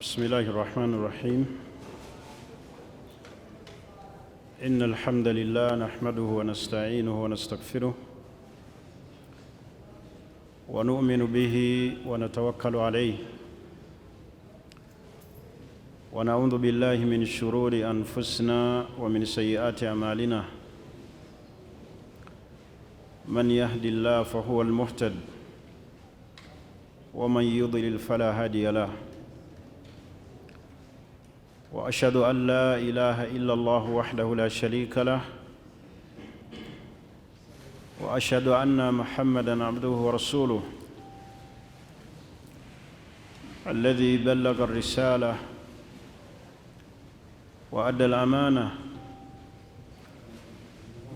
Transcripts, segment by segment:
بسم الله الرحمن الرحيم إن الحمد لله نحمده ونستعينه ونستغفره ونؤمن به ونتوكل عليه ونعوذ بالله من شرور أنفسنا ومن سيئات أعمالنا من يهد الله فهو المهتد ومن يضلل فلا هادي له وأشهد أن لا إله إلا الله وحده لا شريك له وأشهد أن محمدًا عبده ورسوله الذي بلغ الرسالة وأدى الأمانة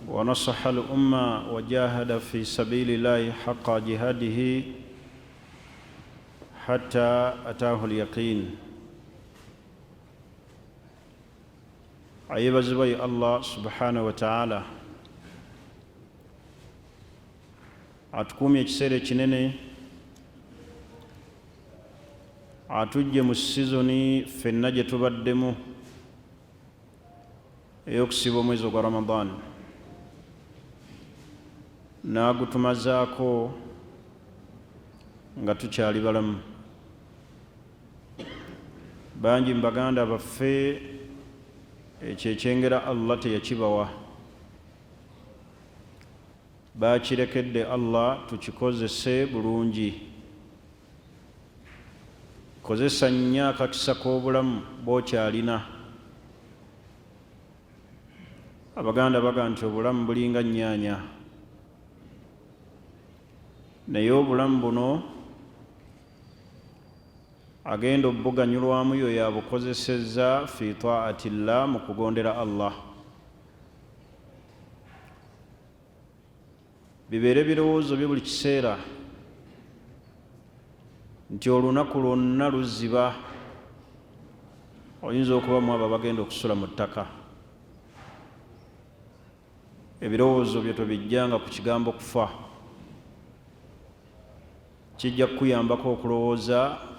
ونصح الأمة وجاهد في سبيل الله حق جهاده حتى أتاه اليقين. ayebaze bayi Allah subhanahu wa ta'ala atukumye ekiseera ekinene atujje mu sizoni ffenna gye tubaddemu ey'okusiba omwezi ogwa Ramadan n'agutumazaako nga tukyali balamu. Bangi mu baganda baffe ekyekyengera Allah teyakibawa, bakirekedde Allah tukikozese bulungi. Kozesa nnyo akakisa k'obulamu bw'okyalina. Abaganda baga nti obulamu bulinga nnyaanya, naye obulamu buno agenda obbuganyulwamu yo yabukozesezza fi taatillah, mu kugondera Allah. Bibeere birowoozo bye buli kiseera nti olunaku lwonna luziba oyinza okubamu abo bagenda okusula mu ttaka. Ebirowoozo bye tobijjanga ku kigambo kufa, kijja kukuyambako okulowooza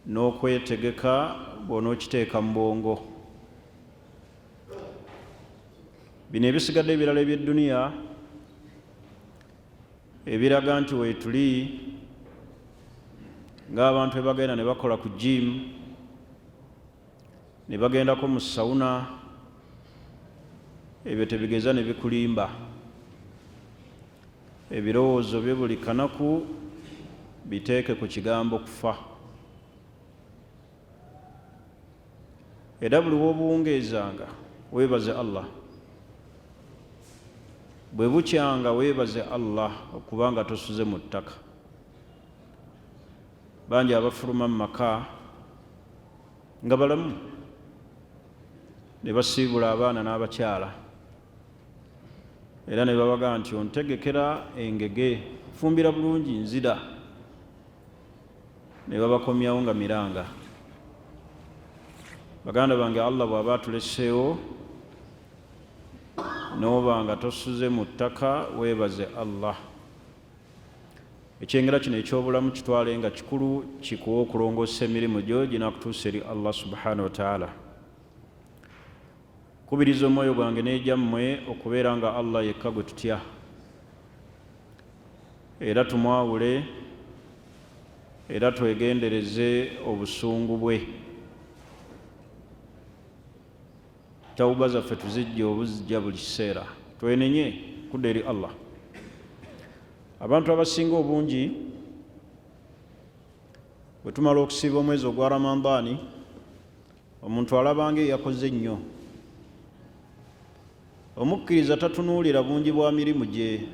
n'okwetegeka bw'onookiteeka mu bwongo. Bino ebisigadde ebirala eby'edduniya ebiraga nti weetuli ng'abantu be bagenda ne bakola ku gym, ne bagendako mu sawuna, ebyo tebigeza ne bikulimba. Ebirowoozo bye buli kanaku biteeke ku kigambo kufa. Era buli w'obuwungeezanga weebaze Allah, bwe bukyanga weebaze Allah okubanga tosuze mu ttaka. Bangi abafuluma mu maka nga balamu ne basiibula abaana n'abakyala, era ne babaga nti ontegekera engege, fumbira bulungi nzira, ne babakomyawo nga miranga. Baganda bange, Allah bw'aba atuleseewo n'oba nga tosuze mu ttaka weebaze Allah. Ekyengera kino eky'obulamu kitwale nga kikulu, kikuwa okulongoosa emirimu gyo ginaakutuusa eri Allah subhanahu wa ta'ala. Kubiriza omwoyo gwange n'egyammwe okubeera nga Allah yekka gwe tutya, era tumwawule, era twegendereze obusungu bwe. Tawuba zaffe tuzijja obuzijja buli kiseera, twenenye kudda eri Allah. Abantu abasinga obungi bwe tumala okusiiba omwezi ogwa Ramadani, omuntu alabanga yakoze nnyo. Omukkiriza tatunuulira bungi bwa mirimu gye,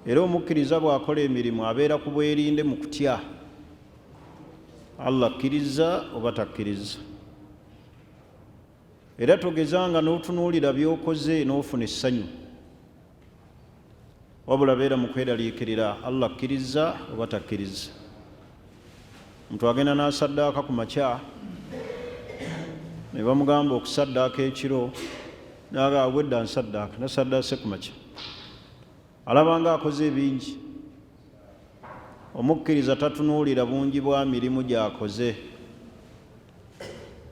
era omukkiriza bw'akola emirimu abeera ku bwerinde mu kutya Allah akkiriza oba takkiriza. Era togezanga n'otunuulira by'okoze n'ofuna essanyu, wabula beera mu kweraliikirira Allah akkiriza oba takkiriza. Omuntu agenda n'asaddaaka ku makya, ne bamugamba okusaddaaka ekiro, n'agamba bwedda nsaddaaka, nasaddaase ku makya. Alabanga akoze ebingi, omukkiriza tatunuulira bungi bwa mirimu gy'akoze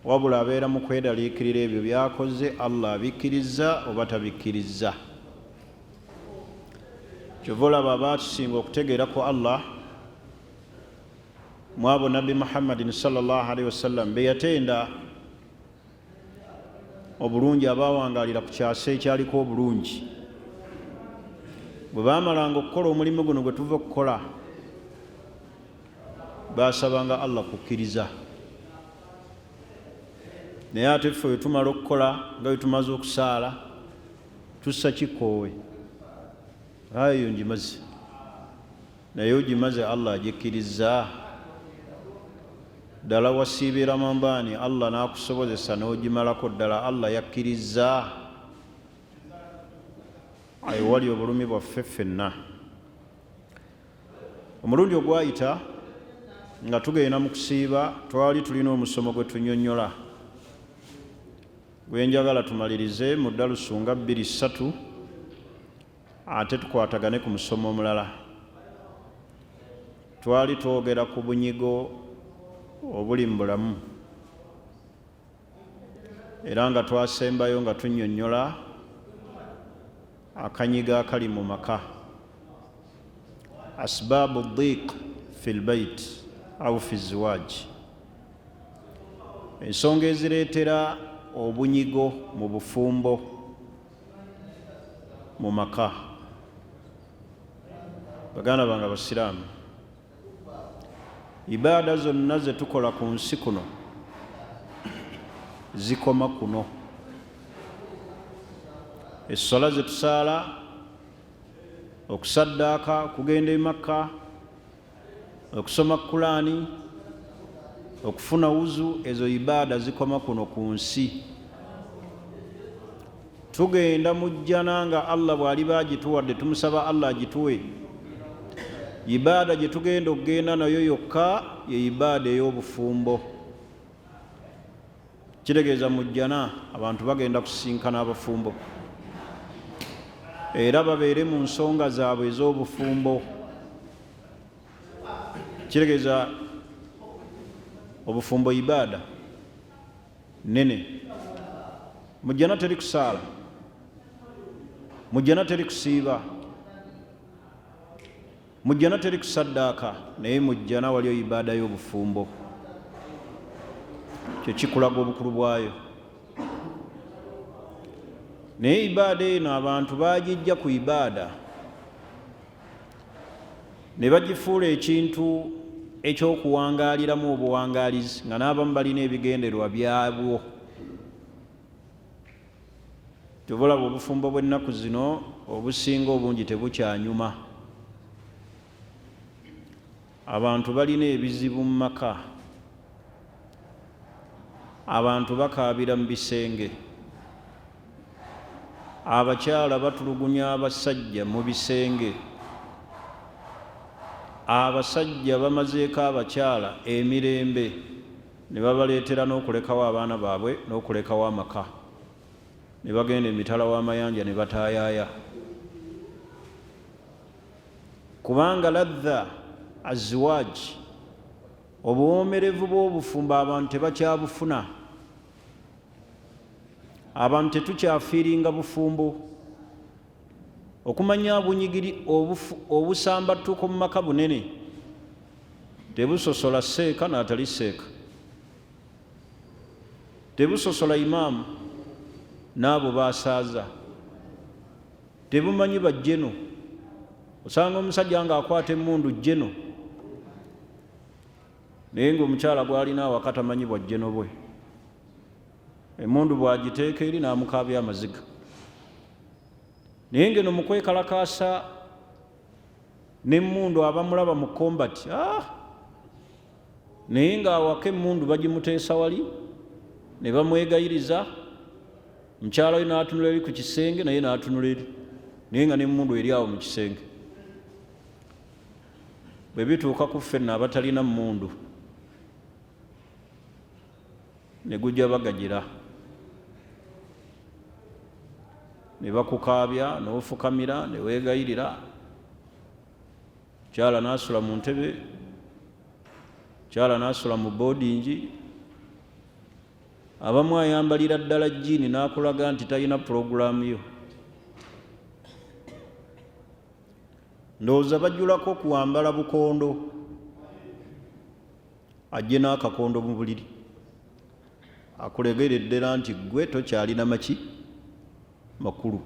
wabula abeera mu kwedaliikirira ebyo by'akoze Allah abikkiriza oba tabikkiriza. Kyova olaba abaatusinga okutegeera ku Allah mu abo Nabbi Muhammadin sallallahu alaihi wasallam be yatenda obulungi abaawangaalira ku kyasa ekyaliko obulungi. Bwe baamalanga okukola omulimu guno gwe tuva okukola baasabanga Allah kukkiriza. Naye ate ffe bwe tumala okukola nga bwe tumaze okusaala tussa kikoowe, ayo ngimaze, naye ogimaze Allah agikkiriza. Ddala wasiibye Ramadhaani Allah n'akusobozesa n'ogimalako ddala Allah yakkiriza. Ayo wali obulumi bwaffe ffenna. Omulundi ogwayita nga tugenda mu kusiiba twali tulina omusomo gwe tunnyonnyola gwe njagala tumalirize mu Dalusu nga 2-3 ate tukwatagane ku musomo omulala. Twali twogera ku bunyigo obuli mu bulamu era nga twasembayo nga tunnyonnyola akanyigo akali mu maka, asbaabu dhiq fi lbait au fi ziwaaj, ensonga ezireetera obunyigo mu bufumbo mu maka. Baganda bange Abasiraamu, ibaada zonna ze tukola ku nsi kuno zikoma kuno. Essola ze tusaala, okusaddaaka, okugenda e Makka, okusoma Kulaani, okufuna wuzu, ezo ibaada zikoma kuno ku nsi. Tugenda mu jjana nga Allah bw'aliba agituwadde tumusaba Allah agituwe. Ibaada gye tugenda okugenda nayo yokka ye ibaada ey'obufumbo. Kitegeeza mu jjana abantu bagenda kusisinkana abafumbo era babeere mu nsonga zaabwe ez'obufumbo. Kitegeeza obufumbo ibaada nene. Mu jjana teri kusaala, mu jjana teri kusiiba, mu jjana teri kusaddaaka, naye mu jjana waliyo ibaada y'obufumbo. Kyo kikulaga obukulu bwayo. Naye ibaada eno abantu baagijja ku ibaada ne bagifuula ekintu ekyokuwangaaliramu obuwangaalizi nga n'abamu balina ebigenderwa byabwo. Tubulaba obufumbo bw'ennaku zino obusinga obungi tebukyanyuma. Abantu balina ebizibu mu maka, abantu bakaabira mu bisenge, abakyala batulugunya abasajja mu bisenge, abasajja bamazeeko abakyala emirembe ne babaleetera n'okulekawo abaana baabwe n'okulekawo amaka, ne bagenda emitala w'amayanja ne bataayaaya. Kubanga ladha aziwaaji, obuwoomerevu bw'obufumbo abantu tebakyabufuna. Abantu tetukyafiiringa bufumbo. Okumanya bunyigiri obusambattuko mu maka bunene tebusosola seeka n'atali seeka, tebusosola imaamu n'abo baasaaza, tebumanyi bajjeno. Osanga omusajja ng'akwata emmundu jjeno naye ng'omukyala gw'alina awaka tamanyi bwajjeno bwe. Emmundu bw'agiteeka eri n'amukaabya amaziga. Naye ngeno mu kwekalakaasa n'emmundu abamulaba mu kombati, naye ng'awaka emmundu bagimuteesa wali ne bamwegayiriza. Mukyala we n'atunula eri ku kisenge, naye n'atunula eri, naye nga n'emmundu eri awo mu kisenge. Bwe bituuka ku ffenna abatalina mmundu ne gujja bagagira, ne bakukaabya n'ofukamira ne weegayirira. mukyala n'asula mu ntebe, mukyala n'asula mu boarding, abamu ayambalira ddala jjiini n'akulaga nti talina purogulaamu yo. Ndowooza bajjulako kuwambala bukondo, ajje n'akakondo mu buliri akulegereddera nti gwe tokyalina maki makulu.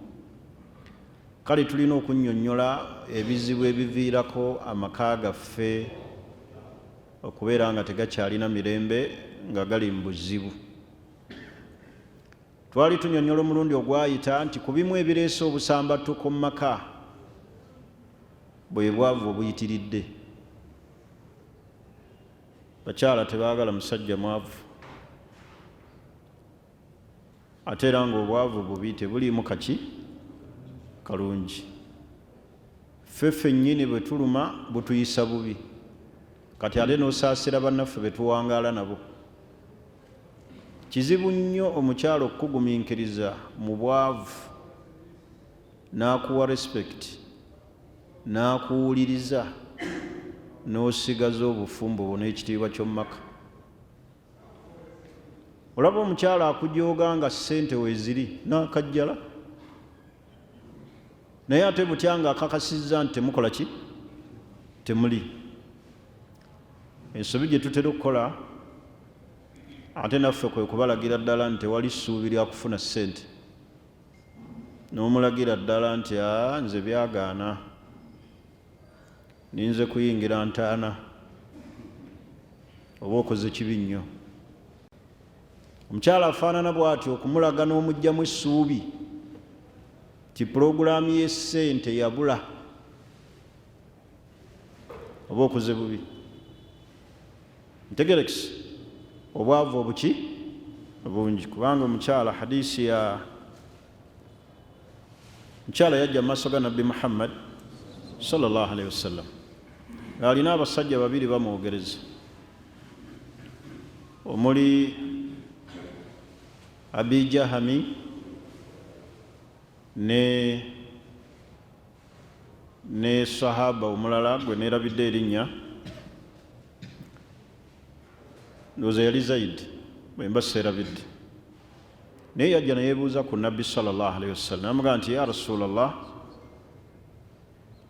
Kale tulina okunnyonnyola ebizibu ebiviirako amaka gaffe okubeera nga tegakyalina mirembe nga gali mu buzibu. Twali tunnyonnyola omulundi ogwayita nti ku bimu ebireese obusambattuko mu maka bwe bwavu obuyitiridde. Bakyala tebaagala musajja mwavu, ate era ng'obwavu bubi tebuliimu kaki kalungi. Ffe ffennyini bwe tuluma butuyisa bubi, kati ate n'osaasira bannaffe be tuwangaala nabo. Kizibu nnyo omukyala okukugumiikiriza mu bwavu n'akuwa respect, n'akuwuliriza, n'osigaza obufumbo bwo n'ekitiibwa ky'omu maka. Olaba omukyala akujooga nga ssente weeziri n'akajjala, naye ate butya nga akakasizza nti temukola ki? Temuli. Ensobi gye tutera okukola ate naffe kwe kubalagira ddala nti tewali ssuubi lya kufuna ssente, n'omulagira ddala nti nze byagaana, ninze kuyingira ntaana, oba okoze kibi nnyo. Omukyala afaanana bw'atyo okumulaga n'omugyamu essuubi ti purogulaamu y'essente yabula, oba okoze bubi. Ntegerekisi obwavu obuki obungi, kubanga omukyala hadiisi ya mukyala yajja mu maaso ga Nabbi Muhammad sallallahu alaihi wasallam ng'alina abasajja babiri bamwogereza, omuli Abi Jahami ne sahaba omulala gwe neerabidde erinnya, ndowooza yali Zaidi, bwe mba seerabidde. Naye yajja neyeebuuza ku Nabbi sallallahu alaihi wasallam, amugamba nti ya Rasulallah,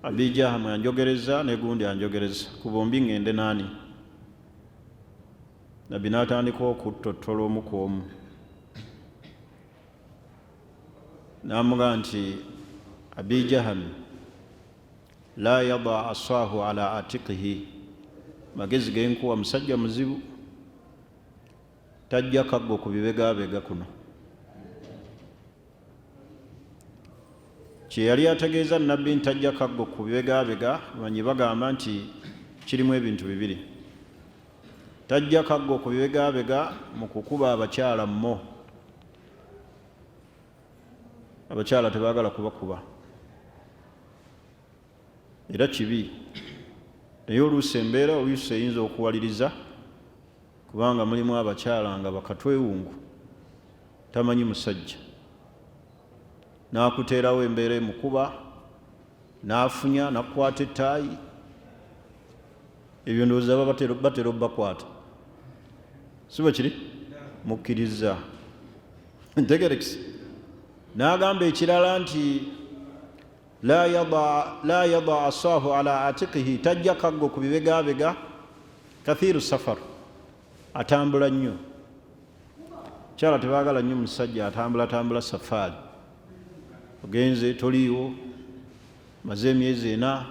Abi Jahami anjogereza ne gundi anjogereza, ku bombi ngende naani? Nabbi n'atandika okutottola omu ku omu, n'amugamba nti Abi Jahami la yada asaahu ala atiqihi, magezi genkuwa musajja muzibu, tajja kaggo ku bibegaabega kuno. Kye yali ategeeza Nabbi ntajja kaggo ku bibegaabega, banyi bagamba nti kirimu ebintu bibiri. Tajja kaggo ku bibegaabega mu kukuba abakyala mmo. Abakyala tebaagala kubakuba, era kibi, naye oluusi embeera oluusi eyinza okuwaliriza, kubanga mulimu abakyala nga bakatwewungu, tamanyi musajja, n'akuteerawo embeera emukuba, n'afunya n'akwata ettaayi. Ebyo ndowooza batera obbakwata, si bwe kiri? Mukkiriza. Ntegerekisi. N'agamba ekirala nti la yada asaahu ala atiqihi, tajja kaggo ku bibegaabega, kathiru safar, atambula nnyo. Kyala tebaagala nnyo musajja atambula safaari. Ogenze toliiwo, maze emyezi 4,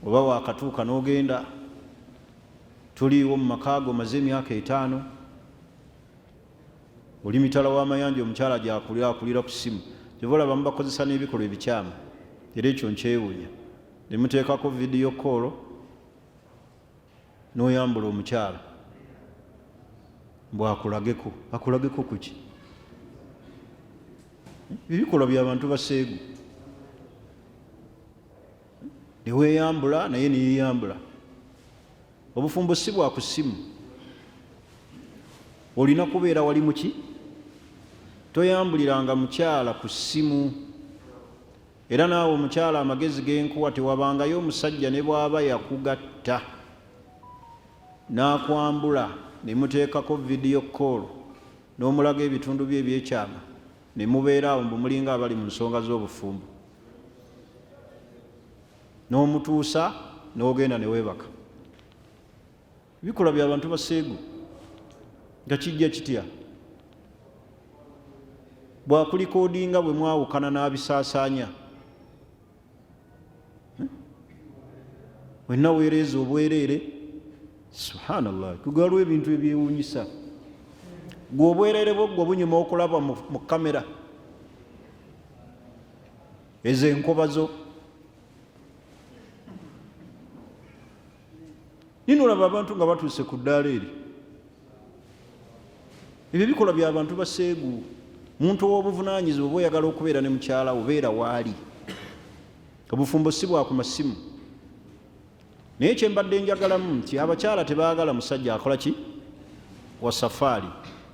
oba waakatuuka n'ogenda, toliiwo mu makaago, maze emyaka 5, oli mitala w'amayanja omukyala gy'akulira ku ssimu. Kyova olaba mubakozesa n'ebikolwa ebikyamu, era ekyo nkyewuunya. Ne muteekako vidiyo koolo n'oyambula omukyala mbwakulageko. Akulageko ku ki? Ebikolwa by'abantu baseegu. Neweeyambula naye neyeeyambula. Obufumbo si bwa ku ssimu, olina kubeera wali mu ki? Toyambuliranga mukyala ku ssimu. era naawe omukyala amagezi genkuwa tewabangayo omusajja ne bw'aba yakugatta n'akwambula ne muteekako video call n'omulaga ebitundu bye ebyekyama ne mubeera awo mbu mulinga abali mu nsonga z'obufumbo n'omutuusa n'ogenda ne weebaka. Bikola by'abantu baseegu nga kijja kitya bwakulikoodinga bwe mwawukana n'abisaasaanya wenna weereeza obwereere. Subhanallah, kugalwa ebintu ebyewuunyisa. Gwe obwereere bwo bunyuma okulaba mu kamera ezo enkoba zo. Nino olaba abantu nga batuuse ku ddaala eri. Ebyo bikola by'abantu baseegu. Muntu ow'obuvunaanyizibwa oba oyagala okubeera ne mukyala obeera waali. Obufumbo si bwa ku masimu. Naye kye mbadde njagalamu nti abakyala tebaagala musajja akola ki wa safaari.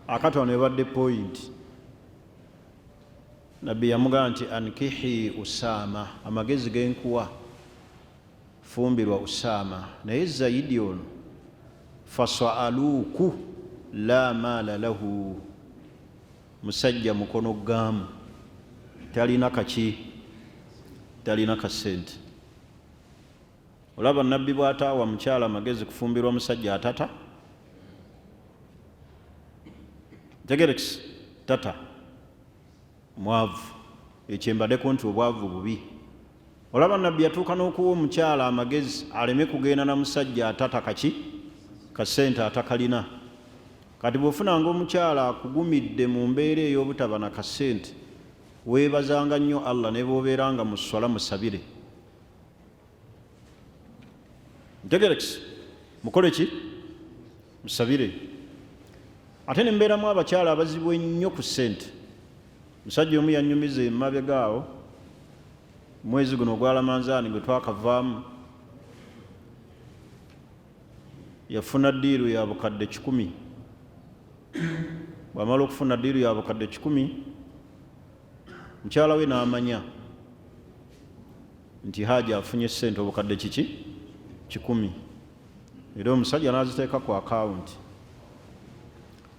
Akatono ebadde point. Nabbi yamugamba nti ankihi Usama, amagezi genkuwa fumbirwa Usama. Naye zaidi ono fasaaluuku la maala lahu, musajja mukono gaamu talina kaki, talina kasente. Olaba nabbi bw'ataawa mukyala amagezi kufumbirwa musajja atata. Tegerekisi tata mwavu, ekyembadeko nti obwavu bubi. Olaba nabbi yatuuka n'okuwa omukyala amagezi aleme kugenda na musajja atata kaki kasente atakalina. Kati bw'ofunanga omukyala akugumidde mu mbeera ey'obutaba na kasente, weebazanga nnyo Allah ne bw'obeeranga mu swala musabire. Ntegerekisi mukole ki musabire. Ate ne mbeeramu abakyala abazibu ennyo ku ssente. Musajja omu yannyumiza emabega awo mwezi guno ogwa Ramanzaani gwe twakavaamu, yafuna ddiiru ya bukadde 10. Bw'amala okufuna ddiiru ya bukadde 10, mukyala we n'amanya nti Haji afunye ssente obukadde kiki 10. Era omusajja n'aziteeka ku akawunti.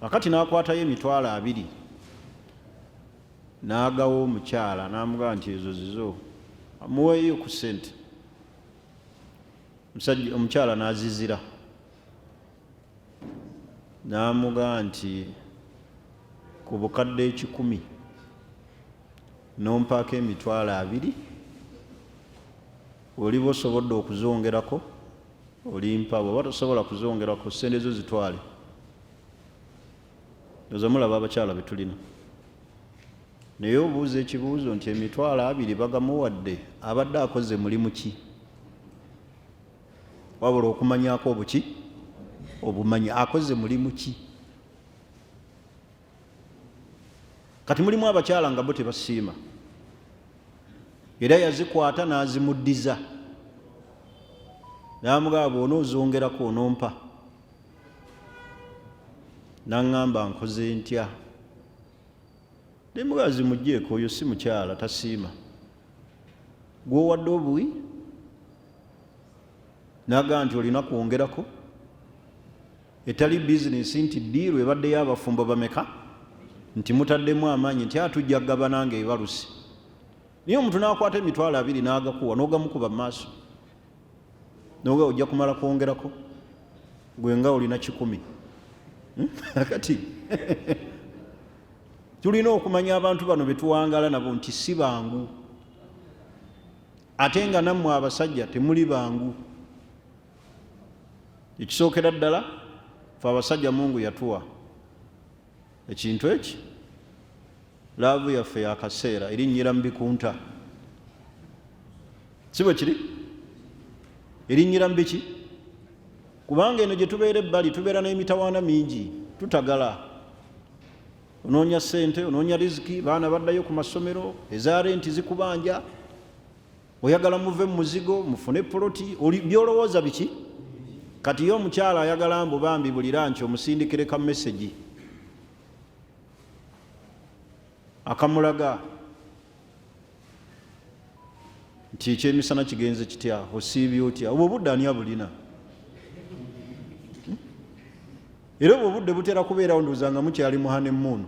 Akati n'akwatayo emitwalo 2 n'agawa omukyala n'amugamba nti ezo zizo amuweeyo ku ssente. Omukyala n'azizira n'amugamba nti ku bukadde 10 n'ompaako emitwalo 2, oliba osobodde okuzongerako olimpa, bw'oba tosobola kuzongerako ssente zo zitwale. Oza mulaba abakyala betulina. Naye obuuza ekibuuzo nti emitwalo 2 bagamuwadde abadde akoze mulimu ki? Wabula okumanyako obuki obumanyi akoze mulimu ki? Kati mulimu abakyala nga bo tebasiima, era yazikwata n'azimuddiza n'amugamba bw'onoozongerako onompa. N'aŋŋamba nkoze ntya? Ne mugamba zimuggyeko, oyo si mukyala tasiima. Gw'owadde obuwi? N'agamba nti olina kwongerako. Etali bizinesi nti ddiiru ebadde y'abafumbo bameka nti mutaddemu amaanyi nti atujja gaba nange ebalusi. Naye omuntu n'akwata emitwalo 2 n'agakuwa n'ogamukuba mu maaso, n'oga ojja kumala kwongerako gwe nga olina 10. Kati tulina okumanya abantu bano betuwangala nabo nti si bangu, ate nga nammwe abasajja temuli bangu. Ekisookera ddala fe abasajja Mungu yatuwa ekintu eki, laavu yaffe yakaseera erinnyira mu bikunta. Si bwe kiri? Erinnyira mu biki? Kubanga eno gye tubeera ebbali tubeera n'emitawaana mingi, tutagala. Onoonya ssente, onoonya riziki, baana baddayo ku masomero, eza renti zikubanja, oyagala muve mu muzigo, mufune poloti, byolowooza biki? Kati ye omukyala ayagala mbu bambi buli lanchi omusindikire ka message akamulaga nti ekyemisana kigenze kitya osiibye otya obwo obudde ani abulina era obwo obudde butera kubeerawo ndowooza nga mukyali muhane mmuunu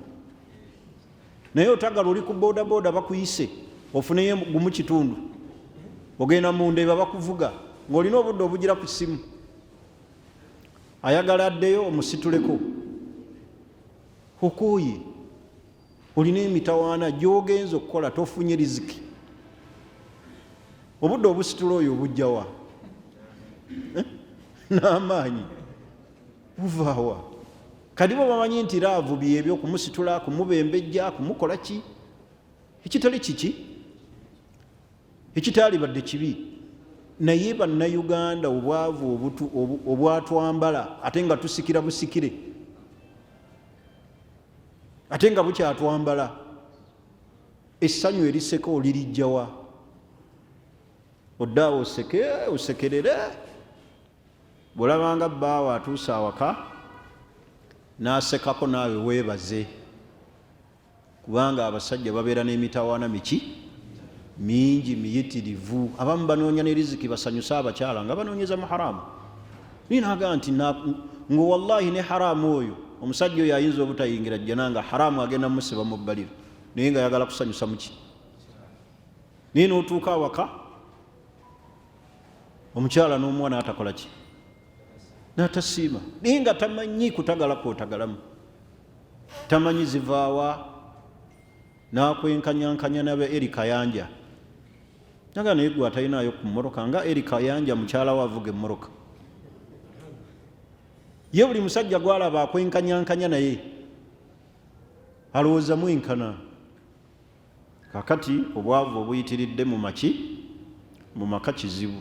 naye otagala oli ku boodabooda bakuyise ofuneyo gumu kitundu ogenda mu ndeeba bakuvuga ng'olina obudde obugira ku ssimu ayagala addeyo omusituleko okooye olina emitawaana gy'ogenza okukola tofunye riziki obudde obusitula oyo obujjawa n'amaanyi buvaawa kati bo bamanyi nti laavu byebyo kumusitula kumubembejja kumukola ki ekitali kiki ekitaalibadde kibi naye bannayuganda obwavu obwatwambala ate nga tusikira busikire ate nga bukyatwambala essanyu eriseka olirijjawa oddaawo osekerere bwolabanga bbaawo atuuse awaka n'asekako naawe weebaze kubanga abasajja babeera n'emitawaana miki mingi miyitirivu abamu banoonya ne riziki basanyuse abakyala nga banoonyeza mu haramu ninaga nti ngo wallahi ne haramu oyo omusajja oyo ayinza obutayingira jjana nga haramu agenda musiba mu bbaliro naye nga ayagala kusanyusa muki naye n'otuuka awaka omukyala n'omwana atakola ki n'atasiima naye nga tamanyi kutagala kwotagalamu tamanyi zivaawa n'akwenkanyankanya nabe eri kayanja naga naye gwe atalinayo ku mmoroka nga eri kayanja mukyala we avuga emmoroka ye buli musajja gwalaba akwenkanyankanya naye alowooza mwenkana kakati obwavu obuyitiridde mu maki mu maka kizibu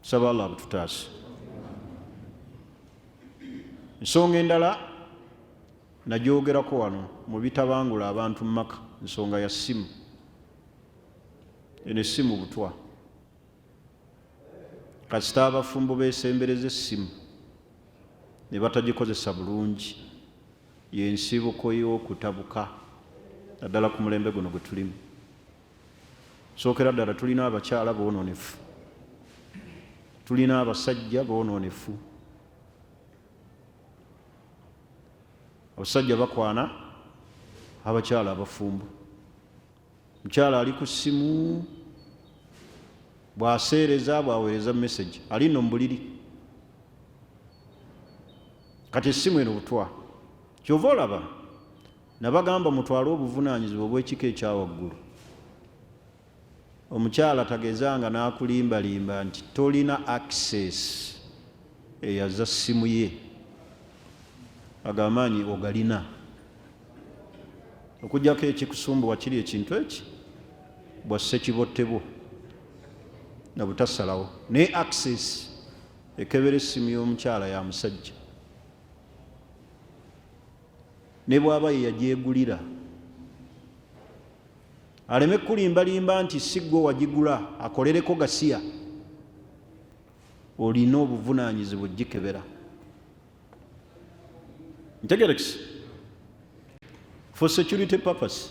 saba Allah bututaase ensonga endala najoogerako wano mu bitabangula abantu mu maka ensonga ya ssimu eno essimu butwa kasita abafumbo beesembereza essimu ne batagikozesa bulungi yensibuko y'okutabuka naddala ku mulembe guno gwe tulimu sookera ddala tulina abakyala boonoonefu tulina abasajja boonoonefu abasajja bakwana abakyala abafumbo mukyala ali ku ssimu bw'aseereza bw'aweereza message ali nno mu buliri kati essimu eno butwa kyova olaba nabagamba mutwale obuvunaanyizibwa obw'ekika ekyawaggulu omukyala tagezanga n'akulimbalimba nti tolina access eyaza ssimu ye agamaanyi ogalina okugjako ekikusumbuwa kiri ekintu eki bwasse kibottebwo na butasalawo naye access ekebera essimu y'omukyala ya musajja ne bw'aba ye yagyegulira aleme kulimbalimba nti si gwe wagigula akolereko gasiya olina obuvunaanyizibwa ogikebera ntegerekisi for security purpose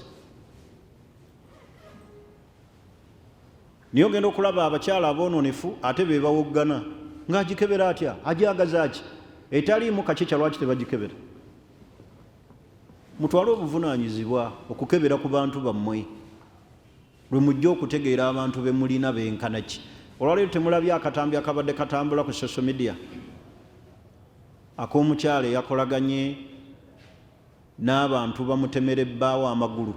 niyo genda okulaba abakyala aboononefu ate be bawoggana ng'agikebera atya ajagaza ki etaliimu kakica lwaki tebagikebera mutwale obuvunaanyizibwa okukebera ku bantu bammwe lwe mujja okutegeera abantu be mulina benkana ki olwaleero temulabye akatambi akabadde katambula ku social media ak'omukyala eyakolaganye n'abantu bamutemera ebbaawo amagulu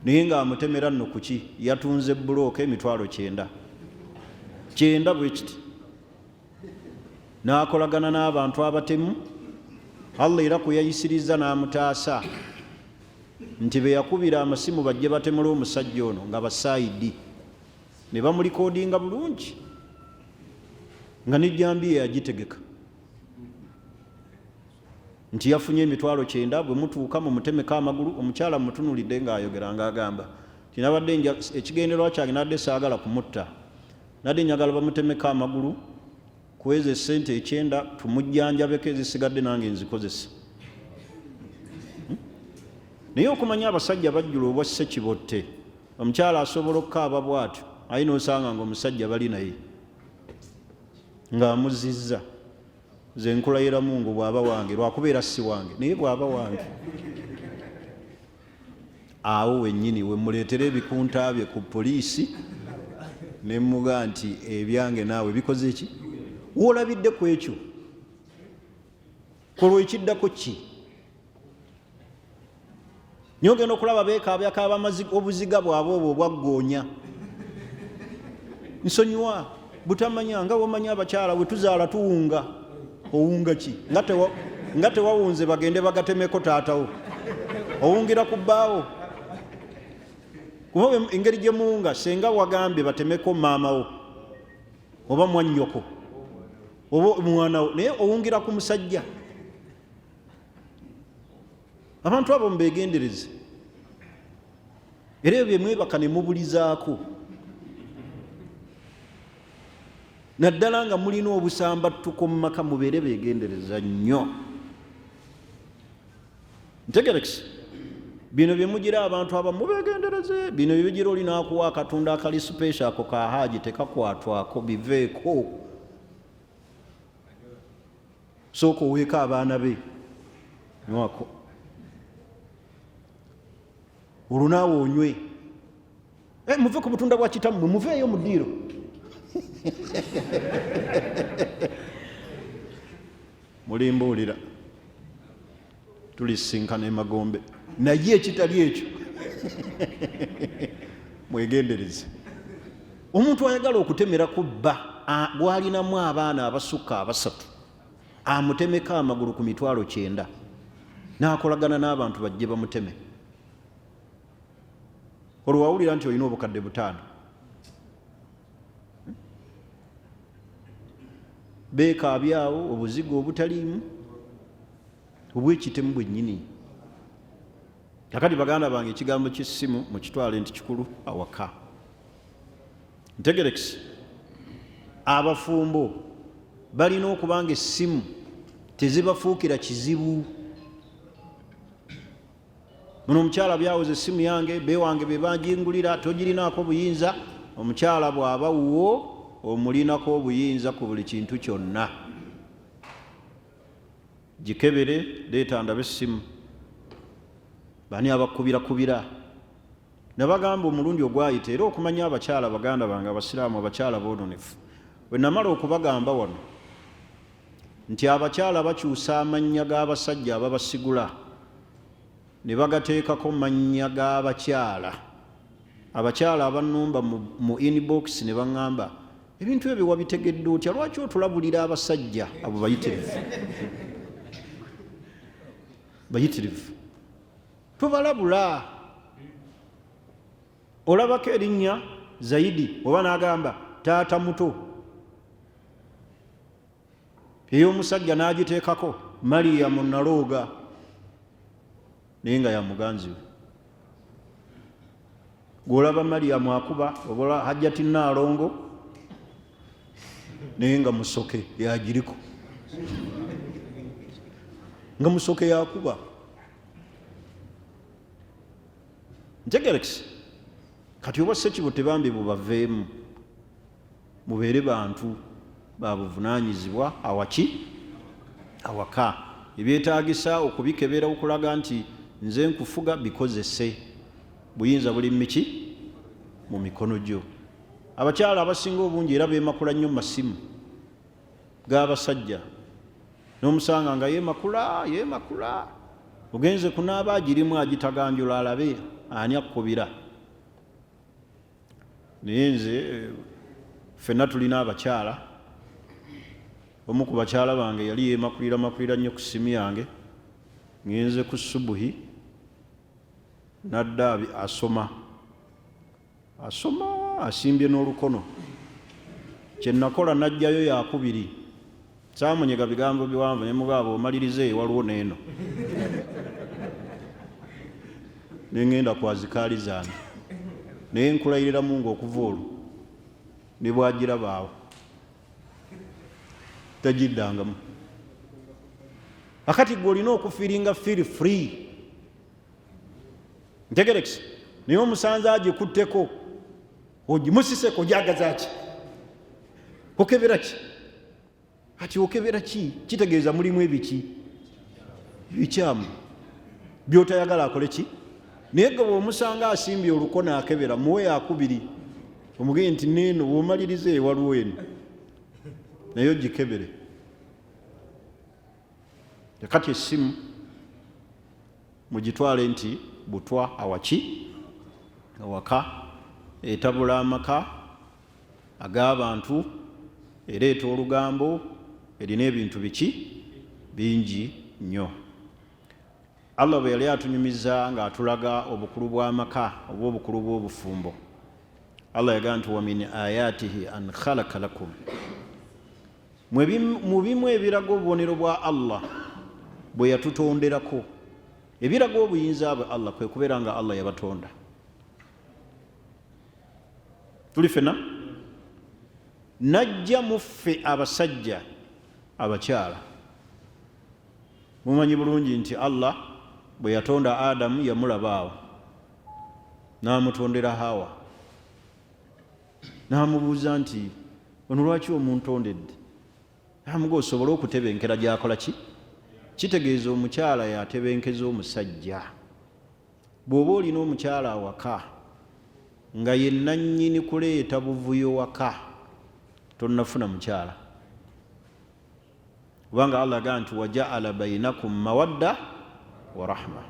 naye ng'amutemera nno ku ki yatunze bulooka emitwalo 9 bwe kiti n'akolagana n'abantu abatemu Allah era kuyayisiriza n'amutaasa nti be yakubira amasimu bajje batemula omusajja ono nga basaayidi ne bamulikoodinga bulungi nga n'ejjambiya yagitegeka nti yafunye emitwalo 9 bwe mutuuka mu mutemeka amagulu omukyala mutunulidde ng'ayogera ng'agamba nti nabadde ekigendererwa kyange nadde saagala kumutta nadde njagala bamutemeka amagulu kuweza esente 9 tumujjanjabeko ezisigadde nange nzikozesa naye okumanya abasajja bajjula obwa ssekibotte omukyala asobola okukaaba bw'atyo ayi n'osanga ng'omusajja bali naye ng'amuzizza nze nkulayira Mungu bw'aba wange lwakubeera si wange naye bw'aba wange. Awo wennyini we muleetera ebikunta bye ku poliisi ne mmuga nti ebyange naawe bikoze ki? Woolabidde ku ekyo kolwa ekiddako ki? Naye ogenda okulaba beekabyakaaba obuziga bwabwe obwo obwaggoonya. Nsonyiwa butamanya nga wamanya abakyala bwe tuzaala tuwunga. Owunga ki? Nga tewawunze bagende bagatemeko taatawo. Owungira ku bbaawo. Kuba engeri gye muwunga senga wagambye batemeko maamawo oba mwannyoko oba omwanawo naye owungira ku musajja. Abantu abo mubeegendereze era ebyo bye mwebaka ne mubulizaako naddala nga mulina obusambattuko mu maka mubeere beegendereza nnyo. Ntegerekese bino bye mugira abantu aba mubeegendereze bino bye bigira oli n'akuwa akatundu akali special ako ka haaji tekakwatwako biveeko. Sooka oweeko abaana be nywako olwo naawe onywe muve ku butunda bwa kitammwe muveeyo mu ddiiro. Mulimbuulira tulisinkana emagombe naye ekitali ekyo mwegendereze. Omuntu ayagala okutemera ku bba gwalinamu abaana abasukka abasatu amutemeko amagulu ku 9,000 n'akolagana n'abantu bajje bamuteme. Olwo wawulira nti olina obukadde 5. Beekaabyawo obuzigo obutaliimu obw'ekitemu bwennyini. Kakati baganda bange ekigambo ky'essimu mukitwale nti kikulu awaka. Ntegerekese abafumbo balina okubanga essimu tezibafuukira kizibu. Muno omukyala byawoza essimu yange bewange be banjingulira togirinaako buyinza. Omukyala bw'aba wuwo omulinako obuyinza ku buli kintu kyonna. Gikebere leeta ndabe essimu. Bani abakubira nabagamba omulundi ogwayita era okumanya abakyala baganda bange abasiraamu abakyala boononefu bwe namala okubagamba wano nti abakyala bakyusa amannya g'abasajja ababasigula ne bagateekako mannya g'abakyala. Abakyala abannumba mu inbox ne baŋŋamba ebintu ebyo wabitegedde otya lwaki otulabulira abasajja abo bayitirivu tubalabula. Olabako erinnya Zaidi oba n'agamba taata muto ey'omusajja n'agiteekako Mariyamu Nalooga naye nga ya muganzi we. Gw'olaba Mariyamu akuba obola Hajjati Naalongo naye nga musoke yagiriko nga musoke yakuba. Ntegerekese kati oba Ssekibo tebambi bubaveemu mubeere bantu babuvunaanyizibwa awaka. Ebyetaagisa okubikebera okulaga nti nze nkufuga bikozese buyinza buli miki mu mikono gyo. Abakyala abasinga obungi era beemakula nnyo mu masimu g'abasajja n'omusanga nga yeemakula ogenze kunaaba agirimu agitaganjula alabe ani akkubira. Naye nze ffenna tulina abakyala. Omu ku bakyala bange yali yeemakulira nnyo ku ssimu yange ngenze ku subuhi n'adda asoma asimbye n'olukono. Kye nakola najjayo yakubiri saamunyega bigambo biwanvu ne mugamba omalirize waliwo n'eno ne ngenda kwazikaali zange naye nkulayirira Mungu okuva olwo ne bwagirabaawo tagiddangamu. Akati gwe olina okufiiringa feel free. Ntegerekese naye omusanze agikutteko ogimusiseko gyagaza ki okebera ki ati okebera ki kitegeeza mulimu ebiki ebikyamu byotayagala akole ki naye gwe bw'omusanga asimbye olukono akebera muwe akubiri omugee nti neeno bw'omalirize waliwo eno naye ogikebere kati essimu mugitwale nti butwa awaki awaka etabula amaka ag'abantu ereeta olugambo erina ebintu biki bingi nnyo. Allah bwe yali atunyumiza ng'atulaga obukulu bw'amaka oba obukulu bw'obufumbo, Allah yagamba nti wa min ayatihi an khalaqa lakum, mu bimu ebiraga obubonero bwa Allah bwe yatutonderako, ebiraga obuyinza bwe Allah kwe kubeera nga Allah yabatonda. Tuli fena najja muffe abasajja abakyala. Mumanyi bulungi nti Allah bwe yatonda Adamu yamulaba awo n'amutondera Hawa, n'amubuuza nti ono lwaki omuntondedde? N'amugamba osobole okutebenkera gy'akola ki? Kitegeeza omukyala yatebenkeza omusajja. Bw'oba olina omukyala awaka nga ye nannyini kuleeta buvuyo waka, tonnafuna mukyala. Kubanga Allah agamba nti wajaala bainakum mawadda wa rahma.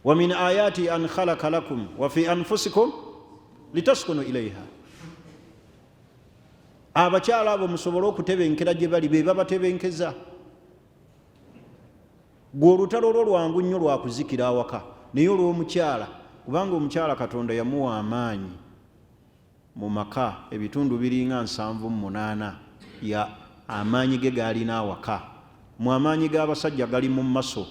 Wa min ayati an khalaqa lakum wa fi anfusikum litaskunu ilayha. Abakyala abo musobole okutebenkera gye bali, be babatebenkeza. Gwe olutalo lwo lwangu nnyo lwakuzikira awaka, naye olw'omukyala, kubanga omukyala Katonda yamuwa amaanyi mu maka ebitundu biringa 78 ya amaanyi ge gaalina awaka. Mu amaanyi g'abasajja gali mu maso,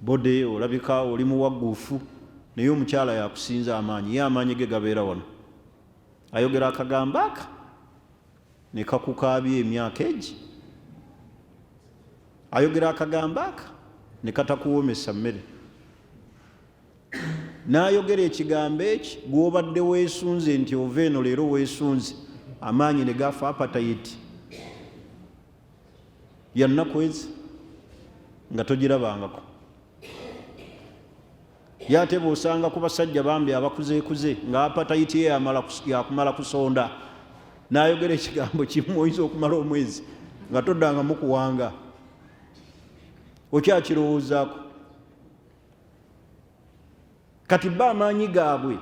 bode olabika oli muwagguufu, naye omukyala yakusinza amaanyi, ye amaanyi ge gabeera wano. Ayogera akagambo aka ne kakukaabya emyaka egi, ayogera akagambo aka ne katakuwomesa mmere, n'ayogera ekigambo eki gw'obadde weesunze nti ova eno leero weesunze, amaanyi ne gafa apatayiti yannaku ezi nga togirabangako. Yate bw'osanga ku basajja bambi abakuzeekuze nga apatayiti ye yakumala kusonda, n'ayogera ekigambo kimu oyinza okumala omwezi nga toddanga mukuwanga, okyakirowoozaako. Kati ba amaanyi gaabwe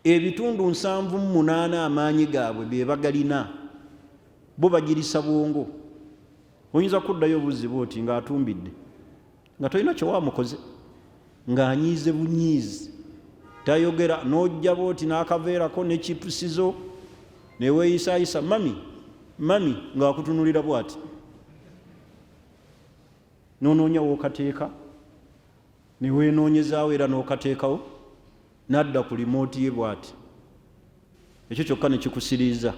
ebitundu 78 amaanyi gaabwe be bagalina, bo bagirisa bwongo. Oyinza kuddayo obuzibu oti ng'atumbidde nga tolina kye wamukoze, ng'anyiize bunyiizi, tayogera, n'ojja booti n'akaveerako ne chipusizo ne weeyisaayisa mami mami ng'akutunulira bw'ati, n'onoonya w'okateeka ne weenoonyezaawo era n'okateekawo, n'adda ku limooti ye bw'ati. Ekyo kyokka ne kikusiriiza,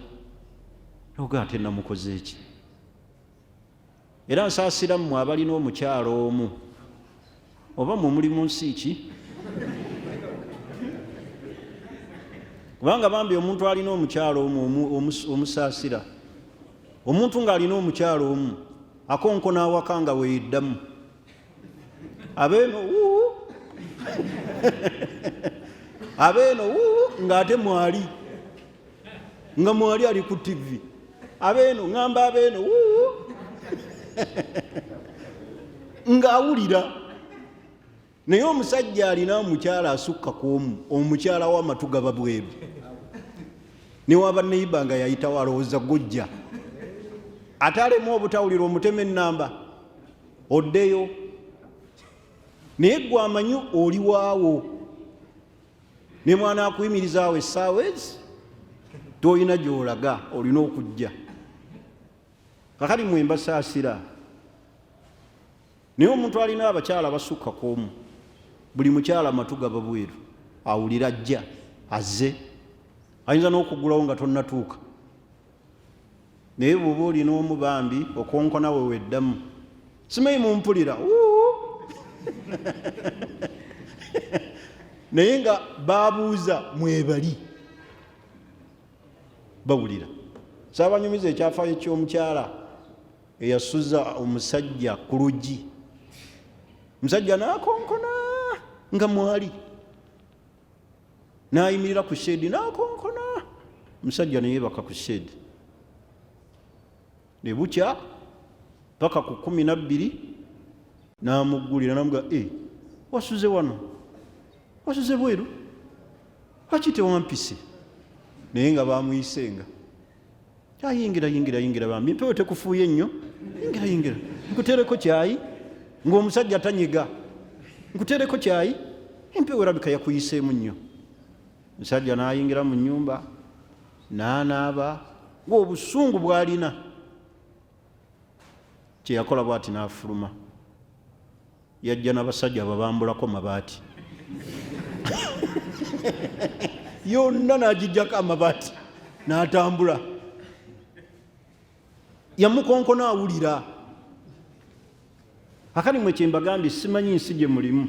oga ate namukoze eki? Era nsaasira mmwe abalina omukyalo omu, oba mwe muli mu nsi ki? Kubanga bambi omuntu alina omukyalo omu omusaasira, omuntu ng'alina omukyalo omu akonkona awaka nga weeyiddamu, abeeno abeeno ng'ate mwali nga mwali ali ku TV, abeeno ngamba abeeno ng'awulira. Naye omusajja alina omukyala asukka ku omu, omukyala w'amatu gaba bweru, ne waba neiba nga yayitawo alowooza gojja, ate alemu obutawulira omutema ennamba oddeyo, naye gwe amanyi oli waawo, ne mwana akuyimirizaawo essaawa ezi toyina gy'olaga, olina okujja. Kakati mwe mbasaasira, naye omuntu alina abakyala basukka ku omu, buli mukyala amatu gaba bweru, awulira ajja azze, ayinza n'okugulawo nga tonnatuuka. Naye bw'oba olina omu bambi okonkona we weddamu, simanyi mumpulira naye nga babuuza mwebali bawulira. Saabanyumiza ekyafaayo ky'omukyala eyasuza omusajja ku luggi, omusajja n'akonkona nga mwali, n'ayimirira ku sheedi n'akonkona, omusajja ne yeebaka ku sheedi. Ne bukya paka ku 12 n'amuggulira n'amuga, wasuze wano, wasuze bweru, lwaki tewampise? Naye nga bamuyisenga, yingira bambi, mpewo tekufuuye nnyo, yingira nkutereko kyayi, ng'omusajja tanyiga, nkutereko kyayi, empewo erabika yakuyiseemu nnyo. Omusajja n'ayingira mu nnyumba n'anaaba ng'obusungu bw'alina. Kye yakola bw'ati n'afuluma, yajja n'abasajja babambulako mabaati yonna n'agijjako amabaati n'atambula. Yamukonkona awulira. Akali mwe kyembagambye simanyi nsi gye mulimu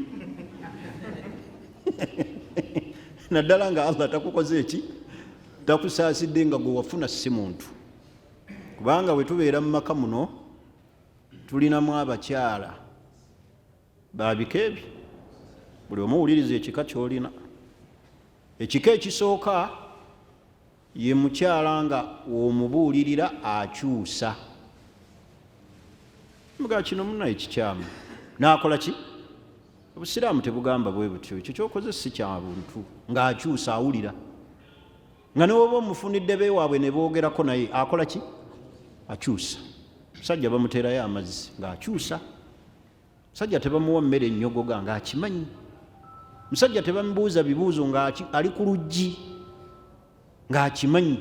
naddala nga Allah takukoze eki, takusaasidde nga gwe wafuna si muntu. Kubanga bwe tubeera mu maka muno tulinamu abakyala babika ebyo, buli omu wuliriza ekika ky'olina. Ekika ekisooka ye mukyala nga omubuulirira akyusa. Muga kino munnaye kikyamu, n'akola ki? Obusiraamu tebugamba bwe butyo, ekyo kyokoze si kya buntu, ng'akyusa awulira. Nga ne bwoba omufunidde beewaabwe ne boogerako naye akola ki? Akyusa. Musajja bamuteerayo amazzi ng'akyusa. Musajja tebamuwa mmere ennyogoga ng'akimanyi. Musajja tebamubuuza bibuuzo ng'ali ku luggi ng'akimanyi.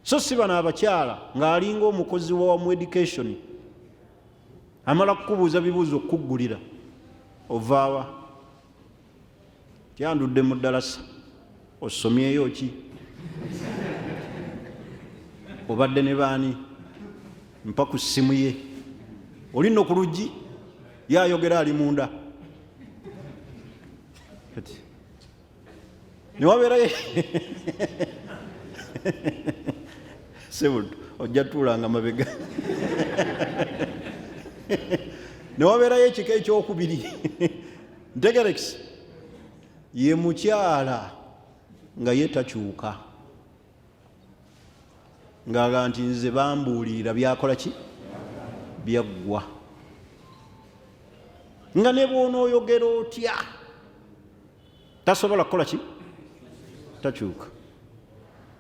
So si bano abakyala ng'alinga omukozi wa mu education, amala kukubuuza bibuuzo okukuggulira, ovaawa? Tyandudde mu ddalasa, osomyeyo ki? Obadde ne baani? Mpa ku ssimu ye, oli nno ku luggi yayogera ali munda. Newabeerayo sebuntu ojja tuulanga mabega. Newabeerayo ekika ekyokubiri ntegerekisi, ye mukyala nga ye takyuka, ng'aga nti nze bambuulirira byakola ki? Byaggwa. Nga ne bw'onooyogera otya tasobola kukola ki? Takyuka.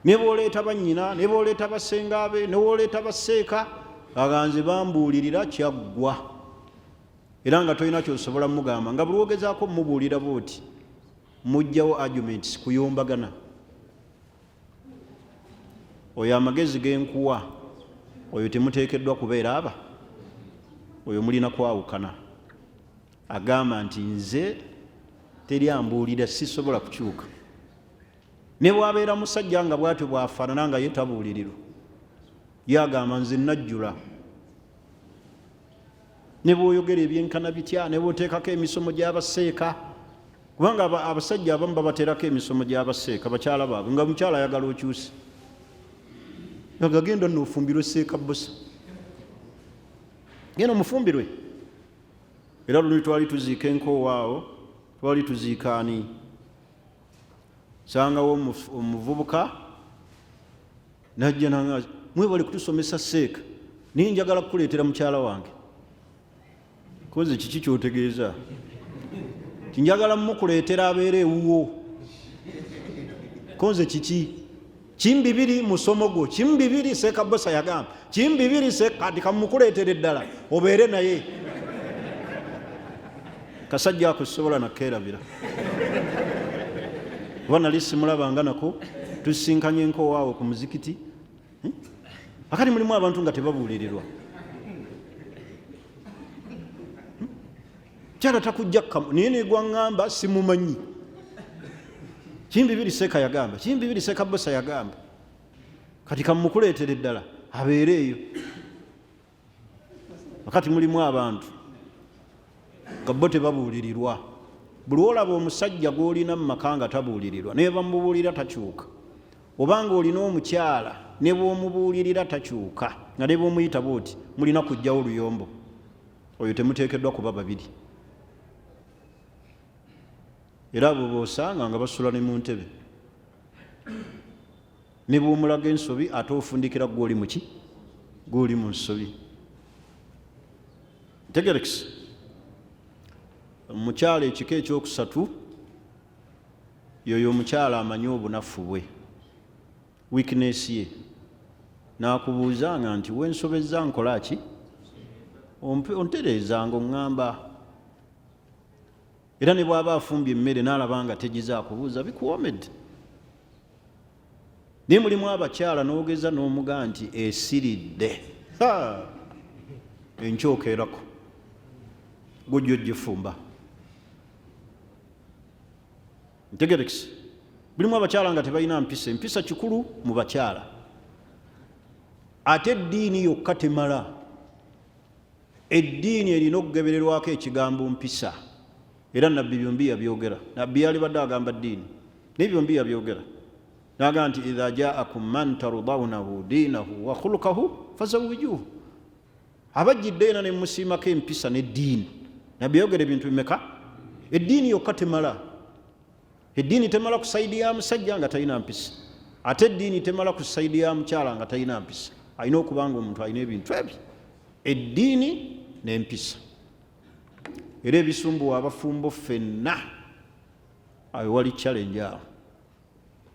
Ne bw'oleeta bannyina, ne bw'oleeta basenga be, ne bw'oleeta baseeka, aga nze bambuulirira kyaggwa. Era nga tolina kyosobola mugamba, nga buli wogezaako mubuulira bw'oti mujjawo arguments, kuyombagana. Oyo amagezi genkuwa, oyo temuteekeddwa kubeera aba, oyo mulina kwawukana. Agamba nti nze teri ambuulira, sisobola kukyuka. Ne bwabeera musajja nga bw'atyo bwafaanana nga ye tabuulirirwa, yagamba nze najjula. Ne bw'oyogera ebyenkana bitya, ne bw'oteekako emisomo gy'abaseeka, kubanga abasajja abamu babateerako emisomo gy'abaseeka bakyala baabwe, nga mukyala ayagala okyuse, agagenda nno ofumbirwe seeka Bbosa, genda omufumbirwe. Era luli twali tuziika enkowaawo, twali tuziika ani, sangawo omuvubuka najja nanga, mwebale kutusomesa seeka, naye njagala kukuleetera mukyala wange. Koze kiki kyotegeeza? Tinjagala mukuleetera abeera ewuwo. Konze kiki? Kimbibiri musomo gwo, kimbibiri seeka Bbosa yagamba, kimbibiri seeka kati kamukuleetere ddala obeere naye. Kasajja ako sobola nakeerabira. Kuba nali simulabanga nako, tusisinkanye enkowaawo ku muzikiti. Akati mulimu abantu nga tebabuulirirwa. Kyala takujja kamu, naye negwaŋŋamba simumanyi. Kimbibiri seeka yagamba, kimbibiri seeka Bbosa yagamba, kati kamukuleetere ddala abeere eyo. Akati mulimu abantu nga bo tebabuulirirwa. Buli olaba omusajja gw'olina mu maka nga tabuulirirwa naye bamubuulira takyuka, obanga olina omukyala ne bw'omubuulirira takyuka nga ne bw'omuyita bw'oti mulina kujjawo oluyombo, oyo temuteekeddwa kuba babiri. Era abo b'osanga nga basula ne mu ntebe, ne bw'omulaga ensobi ate ofundikira gw'oli mu ki? Gw'oli mu nsobi. Tegerekisi omukyala ekika ekyokusatu yoyo omukyala amanyi obunafu bwe, weakness ye, n'akubuuzanga nti wensobezza nkola ki? Ontereezanga oŋŋamba. Era ne bw'aba afumbye emmere n'alaba nga tegiza kubuuza bikuwomedde. Naye mulimu abakyala n'ogeza n'omuga nti esiridde, enkyokerako gujjo gifumba. Ntegerekisi mulimu abakyala nga tebalina mpisa. Empisa kikulu mu bakyala. Ate eddiini yokka temala. Eddiini erina okugobererwako ekigambo mpisa. Era nabbi byombi yabyogera. Nabbi yali badde agamba ddiini naye byombi yabyogera. N'agamba nti idha ja'akum man tardawnahu diinahu wa khuluqahu fazawwijuhu. Abajjidde era ne musiimako empisa n'eddiini. Nabbi yayogera ebintu bimeka? Eddiini yokka temala. Eddiini temala kusaidiya musajja nga talina mpisa, ate eddiini temala kusaidiya mukyala nga talina mpisa. Alina okuba nga omuntu alina ebintu ebyo, eddiini n'empisa. Era ebisumbuwa abafumbo ffenna awo wali challenge awo.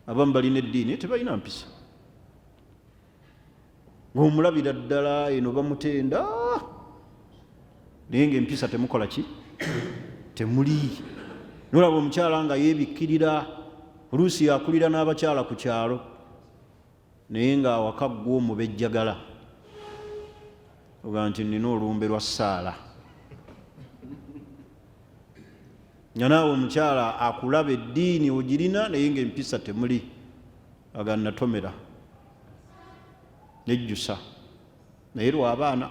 Abamu balina eddiini tebalina mpisa, ng'omulabira ddala eno bamutenda naye ng'empisa temukola ki? Temuli. Nolaba omukyala nga yeebikkirira, oluusi yakulira n'abakyala ku kyalo naye nga awaka gw'omubejjagala oga nti nina olumbe lwa ssaala. Nga naawe omukyala akulaba eddiini ogirina naye ng'empisa temuli, aga natomera nejjusa naye lw'abaana.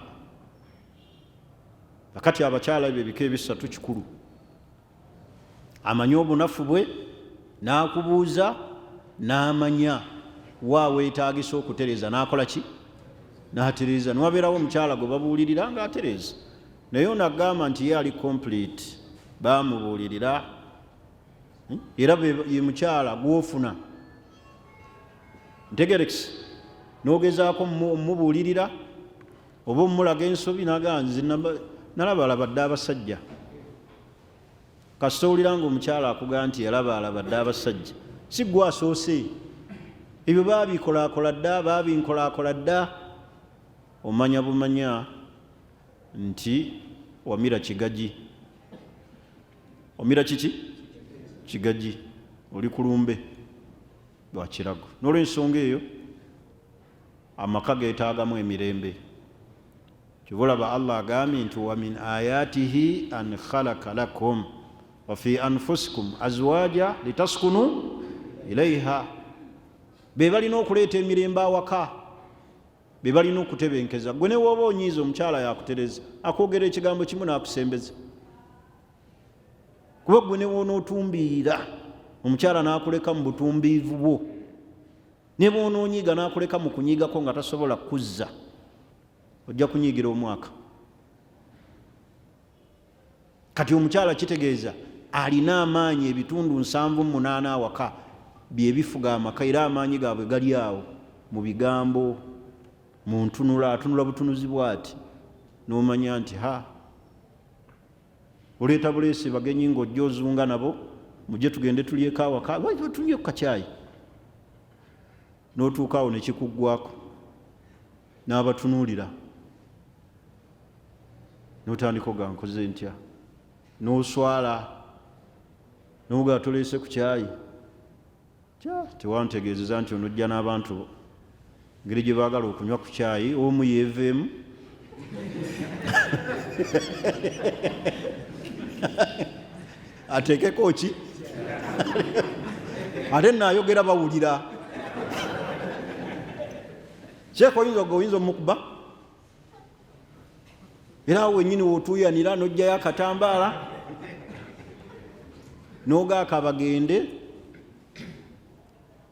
Kakati abakyala ebyo ebika ebisatu kikulu. Amanyi obunafu bwe, n'akubuuza, n'amanya wa weetaagisa okutereeza, n'akola ki? N'atereeza. Niwabeerawo omukyala gwe babuulirira nga atereeza naye ono agamba nti ye ali complete, baamubuulirira. Era ye mukyala gw'ofuna. Ntegerekisi n'ogezaako mumubuulirira oba omulaga ensobi n'agamba nze nalabalaba dde abasajja. Kasita owulira ng'omukyala akugamba nti yalabalaba dde abasajja, si gwe asoose. Ebyo baabikolakola dda, baabinkolaakola dda. Omanya bumanya nti wamira kigagi. Omira kiki? Kigagi. Oli ku lumbe lwa kirago. N'olw'ensonga eyo amaka geetaagamu emirembe. Kyobulaba Allah agambye nti wa min ayatihi an khalaqa lakum wa fi anfusikum azwaja litaskunu ilaiha. Be balina okuleeta emirembe awaka, be balina okutebenkeza. Gwe ne wooba onyiiza omukyala yakutereza, akwogera ekigambo kimu n'akusembeza. Kuba gwe ne woonootumbiira omukyala n'akuleka mu butumbiivu bwo, ne bw'onoonyiiga n'akuleka mu kunyiigako nga tasobola kuzza, ojja kunyiigira omwaka. Kati omukyala kitegeeza alina amaanyi ebitundu 78 awaka bye bifuga amaka, era amaanyi gaabwe gali awo mu bigambo, mu ntunula, atunula butunuzi bw'ati n'omanya nti oleeta buleesi bagenyi ng'ojja ozunga nabo, mujje tugende tulyeko awaka, tulye ku kacyayi. N'otuuka awo ne kikuggwako n'abatunuulira, n'otandika oga nkoze ntya, n'oswala n'oga tuleese ku kyayi. Tewantegeezeza nti onojja n'abantu ngeri gye baagala okunywa ku kyayi, omu yeeveemu ateekeko ki ate naayogera bawulira. Kyeko oyinza omukuba era awo wennyini wotuuyanira n'ojjayo akatambaala n'ogaaka bagende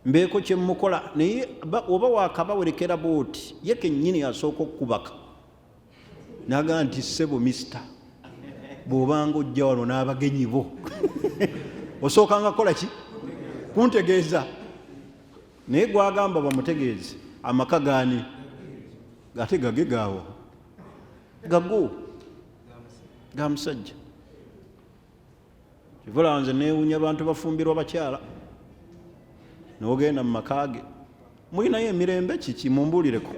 mbeeko kye mukola. Naye oba wakabawerekera booti ye kennyini asooka okukubaka naga nti ssebo misita bw'obanga ojja wano n'abagenyi bo osookanga kukola ki? Kuntegeeza. Naye gwagamba bamutegeeze amaka gaani ate gage gaawo gago ga musajja. Kivula nze neewuunya abantu bafumbirwa bakyala n'ogenda mu maka ge mulinayo emirembe kiki mumbuulireko.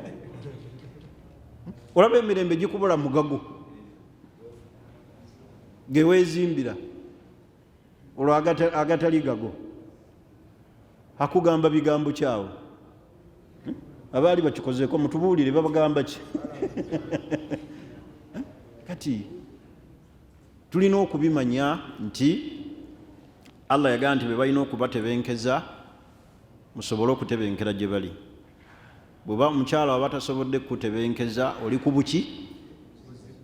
Olaba emirembe gikubula mugago ge weezimbira olwo agatali gago akugamba bigambo kyawo. Abaali bakikozeeko mutubuulire babagamba ki? Kati tulina okubimanya nti Allah yagamba nti be balina okubatebenkeza musobole okutebenkera gye bali. Bw'oba omukyala waba tasobodde kutebenkeza oli ku buki?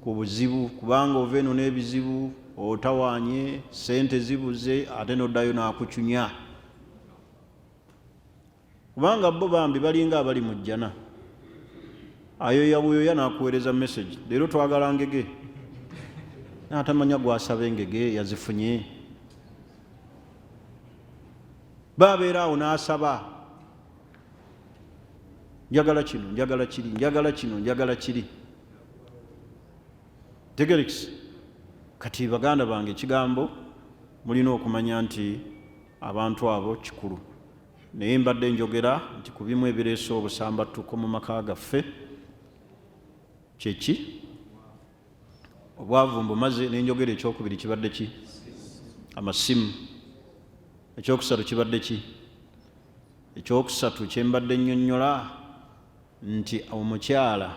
Ku buzibu, kubanga ova eno n'ebizibu otawaanye sente zibuze ate n'oddayo n'akucunya. Kubanga bo bambi balinga abali mu jjana ayoya buyoya n'akuweereza message leero twagala ngege n'atamanya gwasaba engege yazifunye. Babeera awo n'asaba njagala kino njagala kiri njagala kino njagala kiri. Tegerekisi. Kati baganda bange ekigambo mulina okumanya nti abantu abo kikulu. Naye mbadde njogera nti ku bimu ebireese obusambattuko mu maka gaffe kyeki? Obwavu mbumaze. Nenjogera ekyokubiri kibadde ki? Amasimu. Ekyokusatu kibadde ki? Ekyokusatu kyembadde nnyonnyola nti omukyala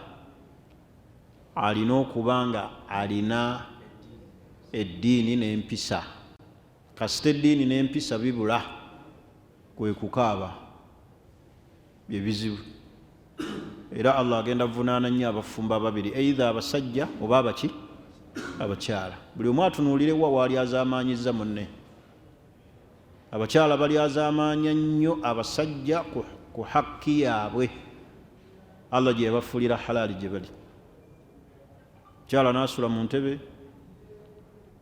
alina okuba nga alina eddiini n'empisa. Kasita eddiini n'empisa bibula kwe kukaaba bye bizibu. Era Allah agenda vunaana nnyo abafumba ababiri, either abasajja oba abaki? Abakyala. Buli omu atunuulire wa waali azaamaanyizza munne. Abakyala bali azaamaanya nnyo abasajja ku hakki yaabwe Allah gye yabafuulira halaali gye bali. Kyala n'asula mu ntebe,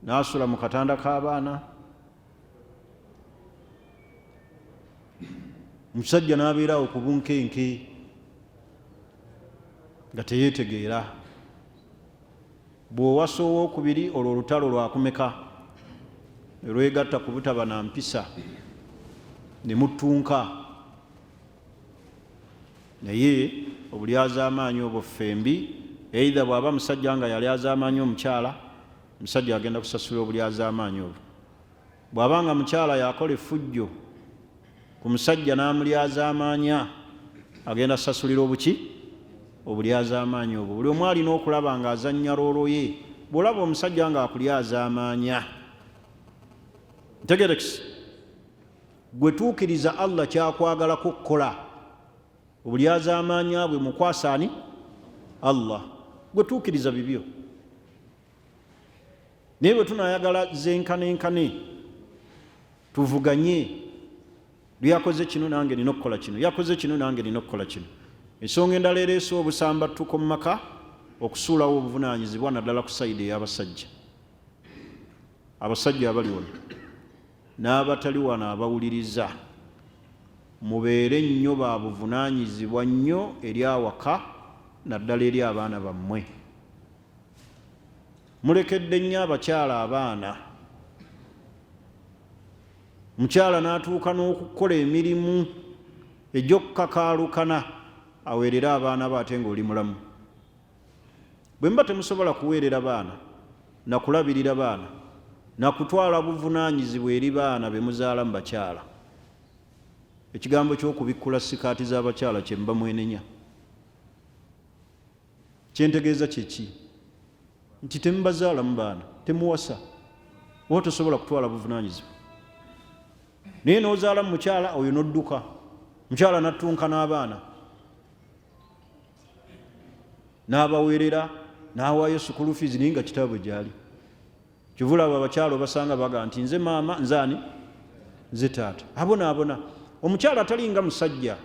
n'asula mu katanda k'abaana, musajja n'abeerawo ku bunkenke nga teyeetegeera. Bw'owasa owookubiri olwo olutalo lwakumeka ne lwegatta ku butaba na mpisa ne muttunka. Naye obulyazaamaanyi obwo ffembi, either bw'aba musajja nga yali azaamaanyi omukyala, omusajja agenda kusasula obulyazaamaanyi obwo. Bw'aba nga mukyala yakola effujjo ku musajja n'amulyazaamaanya, agenda sasulira obuki? Obulyazaamaanyi obwo. Buli omu alina okulaba ng'azannya loolo ye. Bw'olaba omusajja ng'akulyazaamaanya, ntegerekisi, gwe tuukiriza Allah kyakwagalako okukola. Obulyazaamaanya bwe mukwasaani Allah, gwe tuukiriza bibyo. Naye bwe tunaayagala zenkanenkane tuvuganye, yakoze kino nange nina okukola kino, yakoze kino nange nina okukola kino. Ensonga endala ereese obusambattuko mu maka okusuulawo obuvunaanyizibwa naddala ku sayidi ey'abasajja. Abasajja abali wano n'abatali wano abawuliriza, mubeere nnyo ba buvunaanyizibwa nnyo eri awaka naddala eri abaana bammwe. Mulekedde nnyo abakyala abaana. Mukyala n'atuuka n'okukola emirimu egy'okukakaalukana aweerera abaana be ate ng'oli mulamu. Bwe mba temusobola kuweerera baana na kulabirira baana na kutwala buvunaanyizibwa eri baana be muzaala mu bakyala, ekigambo ky'okubikkula sikaati z'abakyala kye mba mwenenya. Kyentegeeza kyeki? Nti temubazaala mu baana, temuwasa, oba tosobola kutwala buvunaanyizibwa. Naye n'ozaala mu mukyala, oyo n'odduka, mukyala n'attunka n'abaana n'abaweerera n'awaayo sukulu fees naye nga kitaabwe gyali. Kivula abo abakyalo basanga baga nti nze maama nzaani nze taata. Abona omukyala atalinga musajja,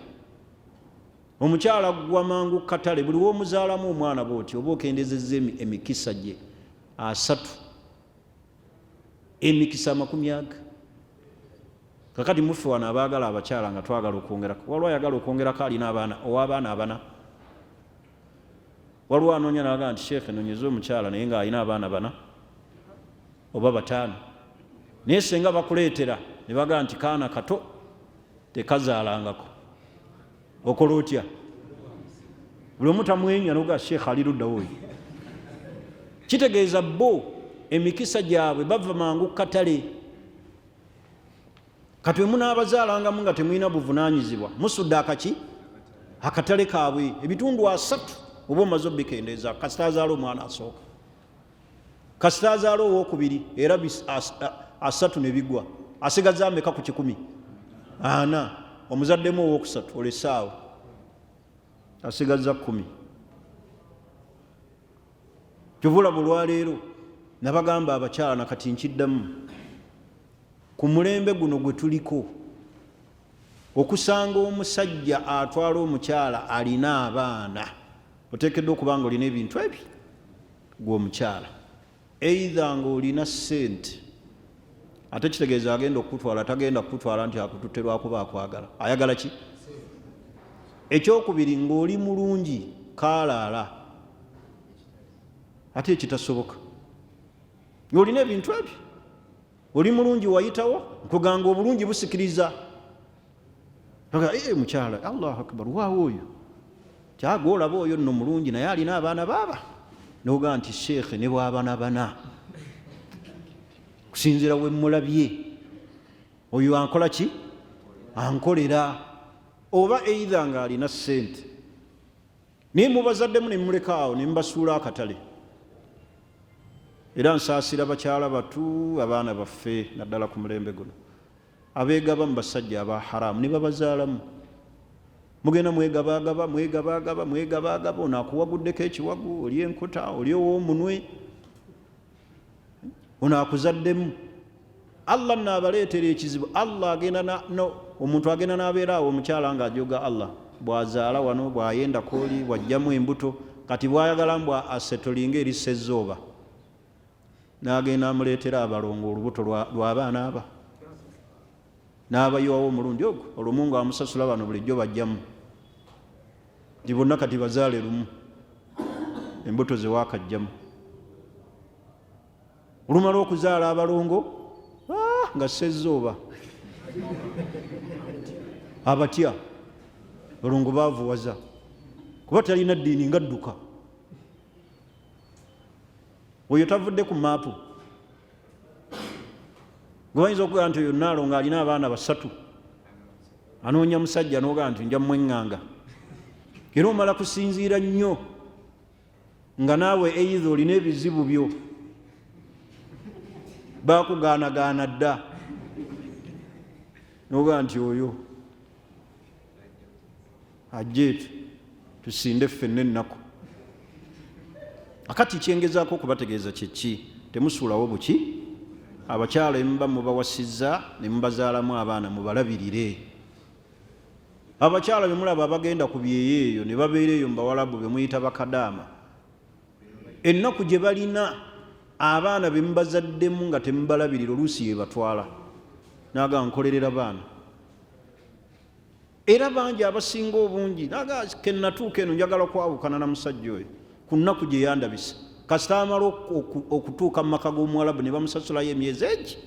omukyala gwa mangu katale, buli w'omuzaalamu omwana bw'oti oba okendezezza emikisa gye 3 emikisa 40. Kakati muffe wano abaagala abakyala nga twagala okwongerako, waliwo ayagala okwongerako alina ow'abaana 4. Waliwo anoonya n'aga nti sheekhe nonyeza omukyala naye ng'alina abaana 4 oba 5. Naye senga bakuleetera ne baga nti kaana kato tekazaalangako, okola otya? Buli omu tamwenya noga sheekhe ali ludda woyo. Kitegeeza bo emikisa gyabwe bava mangu katale. Kati munaabazaalangamu nga temulina buvunaanyizibwa, musudde akatale kaabwe ebitundu 3 oba omaze obikendeeza. Kasita azaala omwana asooka, kasita azaala owookubiri era 3 ne bigwa, asigaza ameka ku 100? 4. Omuzaddemu owookusatu olesaawo asigaza 10. Kivula bulwaleero nabagamba abakyala nakati nkiddamu ku mulembe guno gwe tuliko, okusanga omusajja atwala omukyala alina abaana, oteekeddwa okuba nga olina ebintu ebyo gw'omukyala, eitha ng'olina ssente. Ate kitegeeza agenda okutwala, tagenda kutwala nti akututte lwakuba akwagala, ayagala ki? Ekyokubiri ng'oli mulungi kaalaala, ate ekitasoboka ng'olina ebintu ebyo, oli mulungi wayitawo, nkuganga obulungi busikiriza. Mukyala, Allahu akbar, waawo oyo kyaga olaba oyo nno mulungi naye alina abaana baaba, noga nti sheekhe ne bw'abaana 4 kusinziira we mulabye oyo ankola ki? Ankolera. Oba eitha nga alina ssente naye mubazaddemu ne mumuleka awo ne mubasuula akatale. Era nsaasira bakyala batu abaana baffe naddala ku mulembe guno abeegaba mu basajja aba haramu ne babazaalamu. Mugenda mwegabaagaba, ono akuwaguddeko ekiwagu, oli enkuta, oli ow'omunwe, ono akuzaddemu. Allah n'abaleetera ekizibu. Allah agenda omuntu agenda n'abeera awo omukyala ng'ajoga Allah bw'azaala wano bw'ayenda kooli wajjamu embuto, kati bw'ayagala mbw asetolinga eri Ssezzooba n'agenda amuleetera abalongo olubuto lw'abaana aba n'abayiwawo omulundi ogwo, olumu ng'amusasula bano bulijjo bajjamu nti bonna kati bazaale lumu, embuto ze waakajjamu. Olumala okuzaala abalongo nga Ssezzooba abatya balongo baavuwaza kuba talina ddiini ngadduka. Oyo tavudde ku maapu gwe bayinza okugaa nti oyo naalo ng'alina abaana 3 anoonya musajja n'ogaa nti nja mmweŋŋanga. Era omala kusinziira nnyo nga naawe eitha olina ebizibu byo baakugaanagaana dda n'ogaa nti oyo ajje tusinde ffenna ennaku. Akati kyengezaako okubategeeza kyeki, temusuulawo buki. Abakyala emuba mubawasizza ne mubazaalamu abaana mubalabirire. Abakyala bemulaba abagenda ku byeyeeyo ne babeera eyo mubawalabu bemuyita bakadaama, ennaku gye balina abaana bemubazaddemu nga temubalabirira oluusi yebatwala naga nkolerera baana. Era bangi abasinga obungi naga kennatuuka eno njagala kwawukana na musajja oyo ku nnaku gye yandabisa, kasita amala okutuuka mu maka g'omuwalabu ne bamusasulayo emyezi egi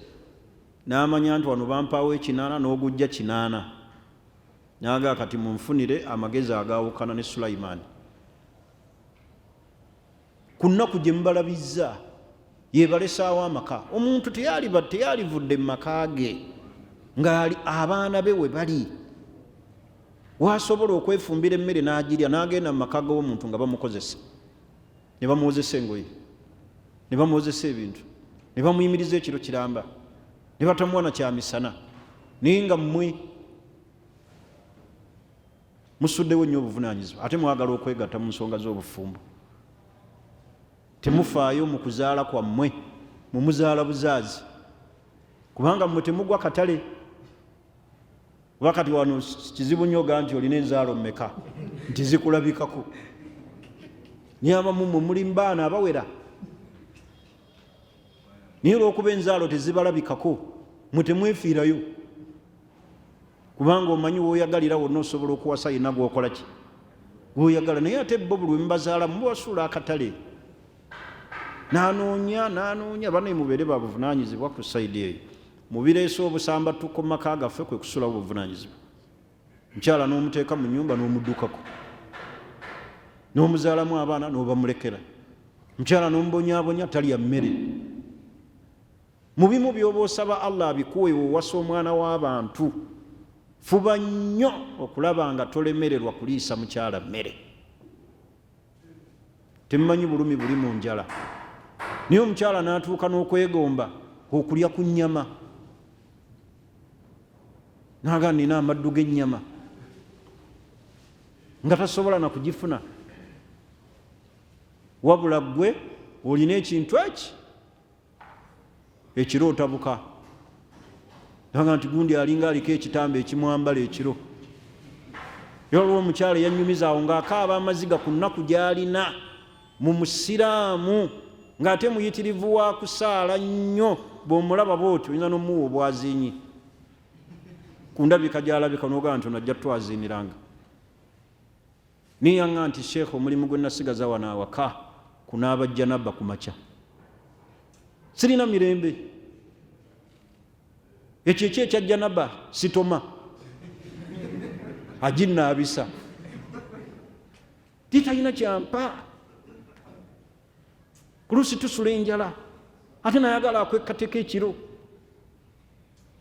n'amanya nti wano bampaawo 8 n'ogujja 8 naga kati munfunire amagezi agaawukana ne Sulaimaani. Ku nnaku gye mubalabizza yebalesaawo amaka. Omuntu teyalivudde mu maka ge ng'ali abaana be we bali, waasobola okwefumbira emmere n'agirya n'agenda mu maka g'omuntu nga bamukozesa, ne bamuwozesa engoye, ne bamuwozesa ebintu, ne bamuyimiriza ekiro kiramba, ne batamuwa na kyamisana, naye nga mmwe musuddewo nnyo obuvunaanyizibwa ate mwagala okwegatta mu nsonga z'obufumbo. temufaayo mu kuzaala kwammwe, mumuzaala buzaazi, kubanga mmwe temugwa katale. Wakati wano kizibu nnyo nti olina enzaalo mmeka nti zikulabikako, naye abamu mmwe muli baana abawera, naye olw'okuba enzaalo tezibalabikako mmwe temwefiirayo, kubanga omanyi w'oyagalira wonna osobola okuwasa yenna gw'okola ki, gw'oyagala. Naye ate bo buli lwe mubazaala mubasuula akatale, n'anoonya banaye mubeere babuvunaanyizibwa ku sayidi eyo. Mubireese obusamba tukko mu maka gaffe kwe kusulawo obuvunaanyizibwa. Mukyala n'omuteeka mu nnyumba n'omuddukako, n'omuzaalamu abaana n'obamulekera. Mukyala n'omubonyaabonya talya mmere. Mu bimu by'oba osaba Allah abikuwe wowasa omwana w'abantu, fuba nnyo okulaba nga tolemererwa kuliisa mukyala mmere. Temumanyi bulumi buli mu njala, naye omukyala n'atuuka n'okwegomba okulya ku nnyama, naga nina amaddu g'ennyama nga tasobola na kugifuna, wabula ggwe olina ekintu eki ekiro otabuka, naga nti gundi alinga aliko ekitambo ekimwambala ekiro. Yolwo omukyala yanyumiza awo ng'akaaba amaziga ku nnaku gy'alina mu musiraamu, ng'ate muyitirivu wa kusaala nnyo, bw'omulaba bw'oti olina n'omuwa obwaziinyi. Ku ndabika gy'alabika n'ogamba nti onajja twaziiniranga. Niyaŋŋa nti sheekh, omulimu gwe nasigaza wano awaka kunaaba janaba ku makya, sirina mirembe. Ekyo ekya janaba sitoma aginnaabisa, titalina kyampa. Kulusi tusula enjala, ate nayagala akwekateko ekiro,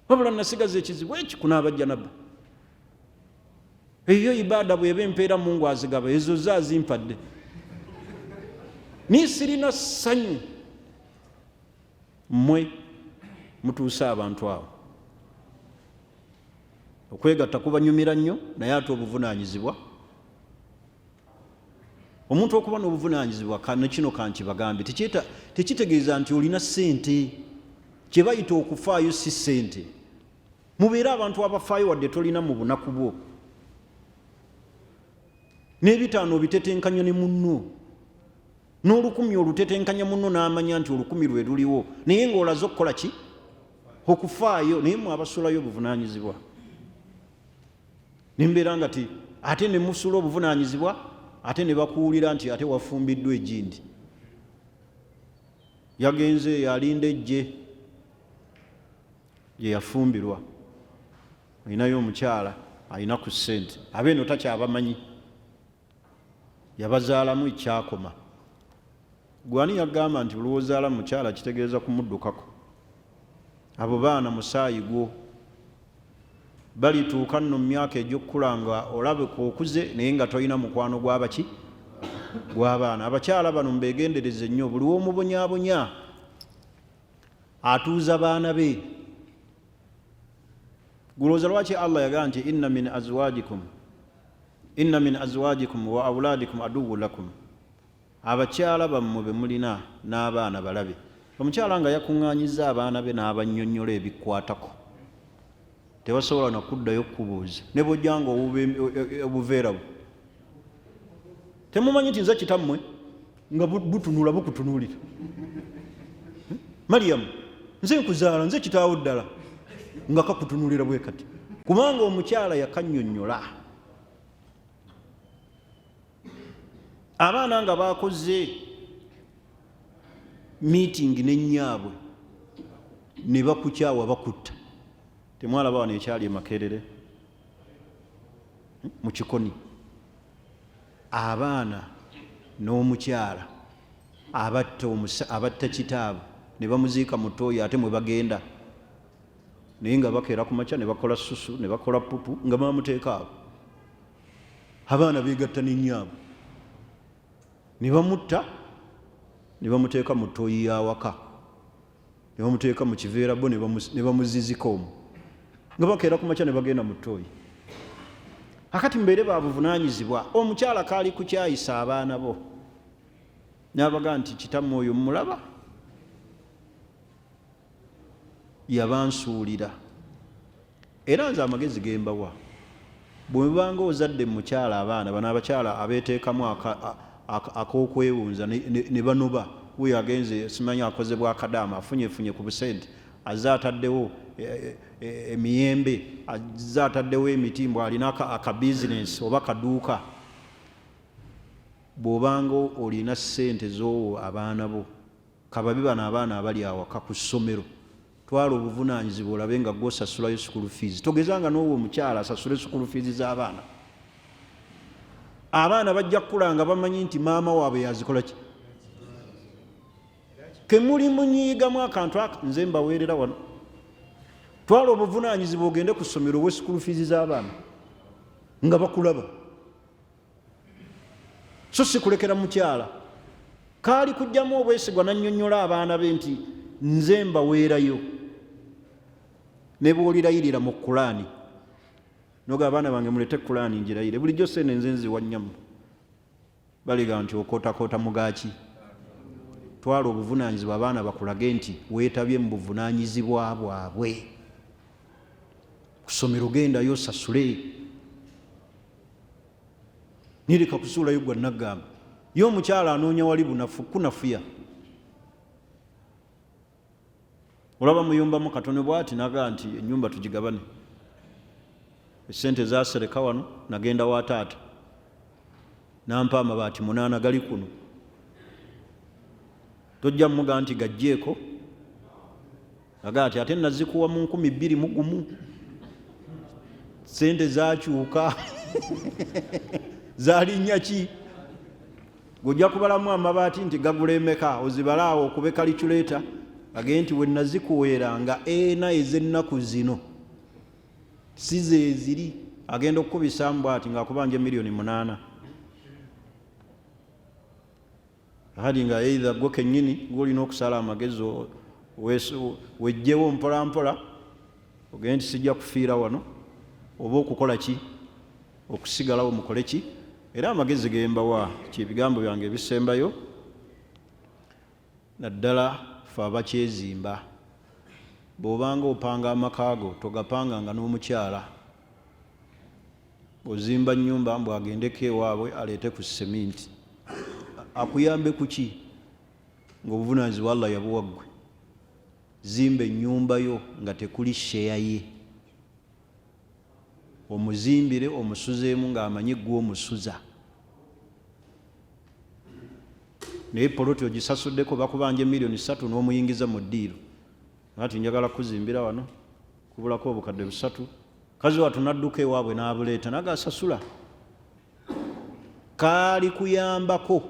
wabula nasigaza ekizibu eki kunaaba janaba. Eyo ibaada bw'eba empeera Mungu azigaba, ezo zazimpadde. Ni sirina ssanyu mmwe mutuuse abantu abo. Okwegatta kubanyumira nnyo, naye ate obuvunaanyizibwa, omuntu okuba n'obuvunaanyizibwa kano kino kankibagambe, tekitegeeza nti olina ssente. Kye bayita okufaayo si ssente. Mubeere abantu abafaayo wadde tolina mu bunaku bwo. N'ebitaano bitetenkanya ne munno, n'olukumi olutetenkanya munno n'amanya nti olukumi lwe luliwo, naye ng'olaze okukola ki? Okufaayo. Naye mwe abasulayo obuvunaanyizibwa, nembeera nga ti ate ne musula obuvunaanyizibwa, ate ne bakuwulira nti ate wafumbiddwa egindi. Yagenze yalinda ejje ye yafumbirwa, ayinayo omukyala ayina ku ssente, abeeno takyabamanyi, yabazaalamu ekyakoma. Gwani yagamba nti olwozaala mukyala kitegeeza kumuddukako. Abo baana musaayi gwo, balituuka nno mu myaka egy'okkula nga olabeka okuze naye nga tolina mukwano gw'abaki? Gw'abaana. Abakyala bano mbegendereze nnyo, buli w'omubonyaabonya atuuza baana be. Gulowooza lwaki Allah yagamba nti inna min azwajikum wa awladikum aduwwun lakum, abakyala bammwe be mulina n'abaana balabe. Omukyala nga yakuŋŋaanyizza abaana be n'abannyonnyola ebikwatako, tebasobola nakuddayo kubuuza, ne bw'ojja nga obuveera bwo temumanyi nti nze kitammwe nga butunula bukutunuulira. Mariyamu, nze nkuzaala, nze kitaawo ddala, nga kakutunuulira bwe kati, kubanga omukyala yakannyonnyola. Abaana nga bakoze meeting n'ennyaabwe ne bakukyawa bakutta, temwalaba wano ekyali Makerere mu Kikoni, abaana n'omukyala abatta kitaabwe ne bamuziika mu ttooyi ate mwe bagenda, naye nga bakeera ku makya ne bakola susu ne bakola pupu nga bamuteeka abo. Abaana beegatta n'ennyaabwe ne bamutta ne bamuteeka mu ttooyi y'awaka, ne bamuteeka mu kiveera bo ne bamuzizika omwo, nga bakeera ku makya ne bagenda mu ttooyi. Akati mbeere babuvunaanyizibwa, omukyala kaali kukyayisa abaana bo, n'abaga nti kitammwe oyo mulaba yabansuulira era nze amagezi gembawa bwe mubanga ozadde mukyala abaana bano abakyala abeeteekamu ak'okwewunza ne banoba wuyo agenze simanyi akoze bwakadaama afunyefunye ku busente azze ataddewo emiyembe azze ataddewo emitimbo alina akabizinesi oba kaduuka bw'obanga olina ssente z'owo abaana bo kababi bano abaana abali awaka ku ssomero twala obuvunaanyizibwa olabe nga gw'osasulayo school fees togezanga n'owo omukyala asasule school fees z'abaana abaana bajja kukulanga bamanyi nti maama waabwe yazikola ki kemuli munyiigamu akantu nze mbaweerera wano twala obuvunaanyizibwa ogende ku ssomero obwe school fees z'abaana nga bakulaba so si kulekera mukyala kaali kujjamu obwesigwa nannyonnyola abaana be nti nze mbaweerayo ne bw'olirayirira mu Kulaani noga abaana bange mulete Kulaani njirayire bulijjo sene nze nziwannyamu baliga nti okootakoota mugaaki twala obuvunaanyizibwa abaana bakulage nti weetabye mu buvunaanyizibwa bwabwe ku ssomero gendayo sasule nireka kusuulayo gwa naggamba ye omukyala anoonya wali bunafu kunafuya olaba muyumbamu katono bwati naga nti ennyumba tugigabane esente zasereka wano nagenda wa taata nampa amabaati 8 gali kuno tojja muga nti gajjeeko naga ati ate nazikuwa mu 2021 sente zakyuka zalinnya ki gojja kubalamu amabaati nti gagula emeka ozibalaawo okube kalikyuleeta age nti we nazikuweeranga ena ez'ennaku zino si ze ziri agenda okukubisamu bwati ng'akubanja $8,000,000 hadi nga either gwe kennyini ng'olina okusala amagezi wejjewo mpolampola ogende nti sijja kufiira wano oba okukola ki okusigalawo mukole ki era amagezi gembawa kyebigambo byange ebisembayo naddala fe abakyezimba bw'obanga opanga amakaago togapanganga n'omukyala ozimba nnyumba mbw agendeko ewaabwe aleete ku seminti akuyambe ku ki ng'obuvunaanyizibwa Allah yabuwaggwe zimba ennyumba yo nga tekuli sheya ye omuzimbire omusuzeemu ng'amanyi gwe omusuza naye poloti ogisasuddeko bakubanja $3,000,000 n'omuyingiza mu ddiiro ati njagala kuzimbira wano kubulako obukadde 3 kazi watu nadduka ewaabwe n'abuleeta nagasasula kaali kuyambako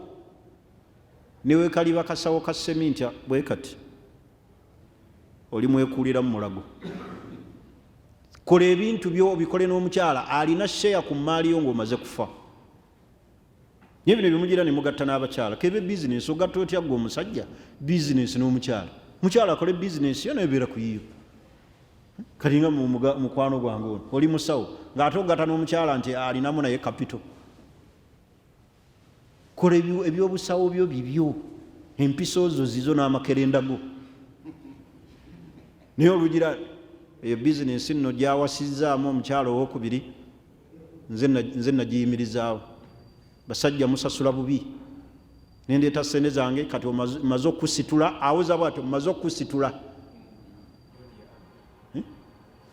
newe kali bakasawo ka seminti bwe kati oli mwekuulira mu mulago kola ebintu byo bikole n'omukyala alina sheya ku maali yo ng'omaze kufa nye bino bimugira ne mugatta n'abakyala kebe bizinesi ogatta otya gwe omusajja bizinesi n'omukyala mukyala akole bizinesi yo nebeera ku yiyo kalinga mukwano gwange ono oli musawo ng'ate ogatta n'omukyala nti alinamu naye kapito kola ebyobusawo byo bibyo empiso zo zizo n'amakerenda go naye olugira eyo bizinesi nno gyawasizzaamu omukyala owokubiri nze nagiyimirizaawo basajja musasula bubi nendeeta sente zange kati omaze okusitula awoza bwatyo omaze okusitula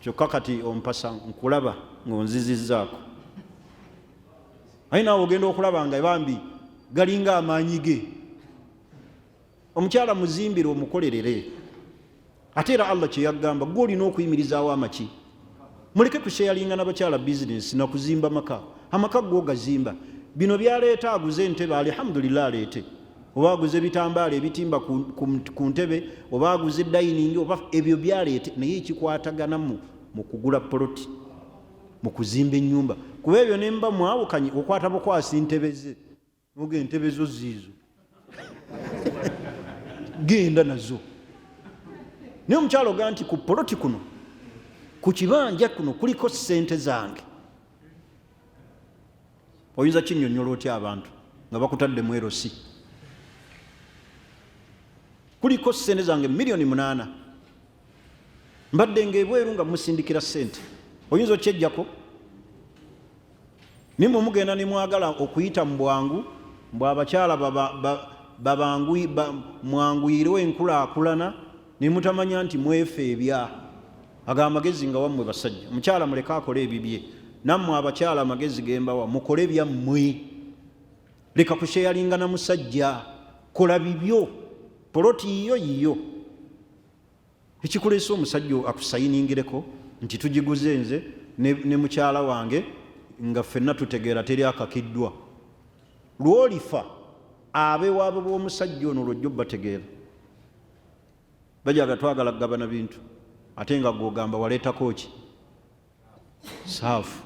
kyokka kati ompasa nkulaba ng'onzizizzaako aye naawe ogenda okulaba nga bambi galinga amaanyi ge omukyala muzimbire omukolerere ate era Allah kye yagamba gwe olina okuyimirizaawo amaki muleke kusheyalinga n'abakyala bizinesi nakuzimba amaka go gazimba bino byaleeta aguze entebe alhamdulillah aleete oba aguze ebitambaala ebitimba ku ntebe oba aguze dining oba ebyo byaleete naye ekikwatagana mu kugula poloti mu kuzimba ennyumba kuba ebyo ne mba mwawukanye okwata bukwasi ntebe ze noga entebe zo ziizo genda nazo naye omukyalo ga nti ku poloti kuno ku kibanja kuno kuliko ssente zange oyinza kinnyonnyola otya abantu nga bakutadde mu erosi kuliko ssente zange milioni 8 mbadde ng'ebweru nga musindikira ssente oyinza okyejjako nimwe mugenda ne mwagala okuyita mu bwangu abakyala mwanguyirwe enkulaakulana ne mutamanya nti mwefeebya aga amagezi nga wammwe basajja omukyala muleke akole ebibye nammwe abakyala amagezi gembawa mukole byammwe leka kusheyalinga na musajja kola bibyo poloti yiyo ekikuleesa omusajja akusayiningireko nti tugiguze nze ne mukyala wange nga ffenna tutegeera teri akakiddwa lwolifa abewaabo b'omusajja ono lwojjo bategeera bajaga twagala kugabana bintu ate nga gwogamba waleetako ki saafu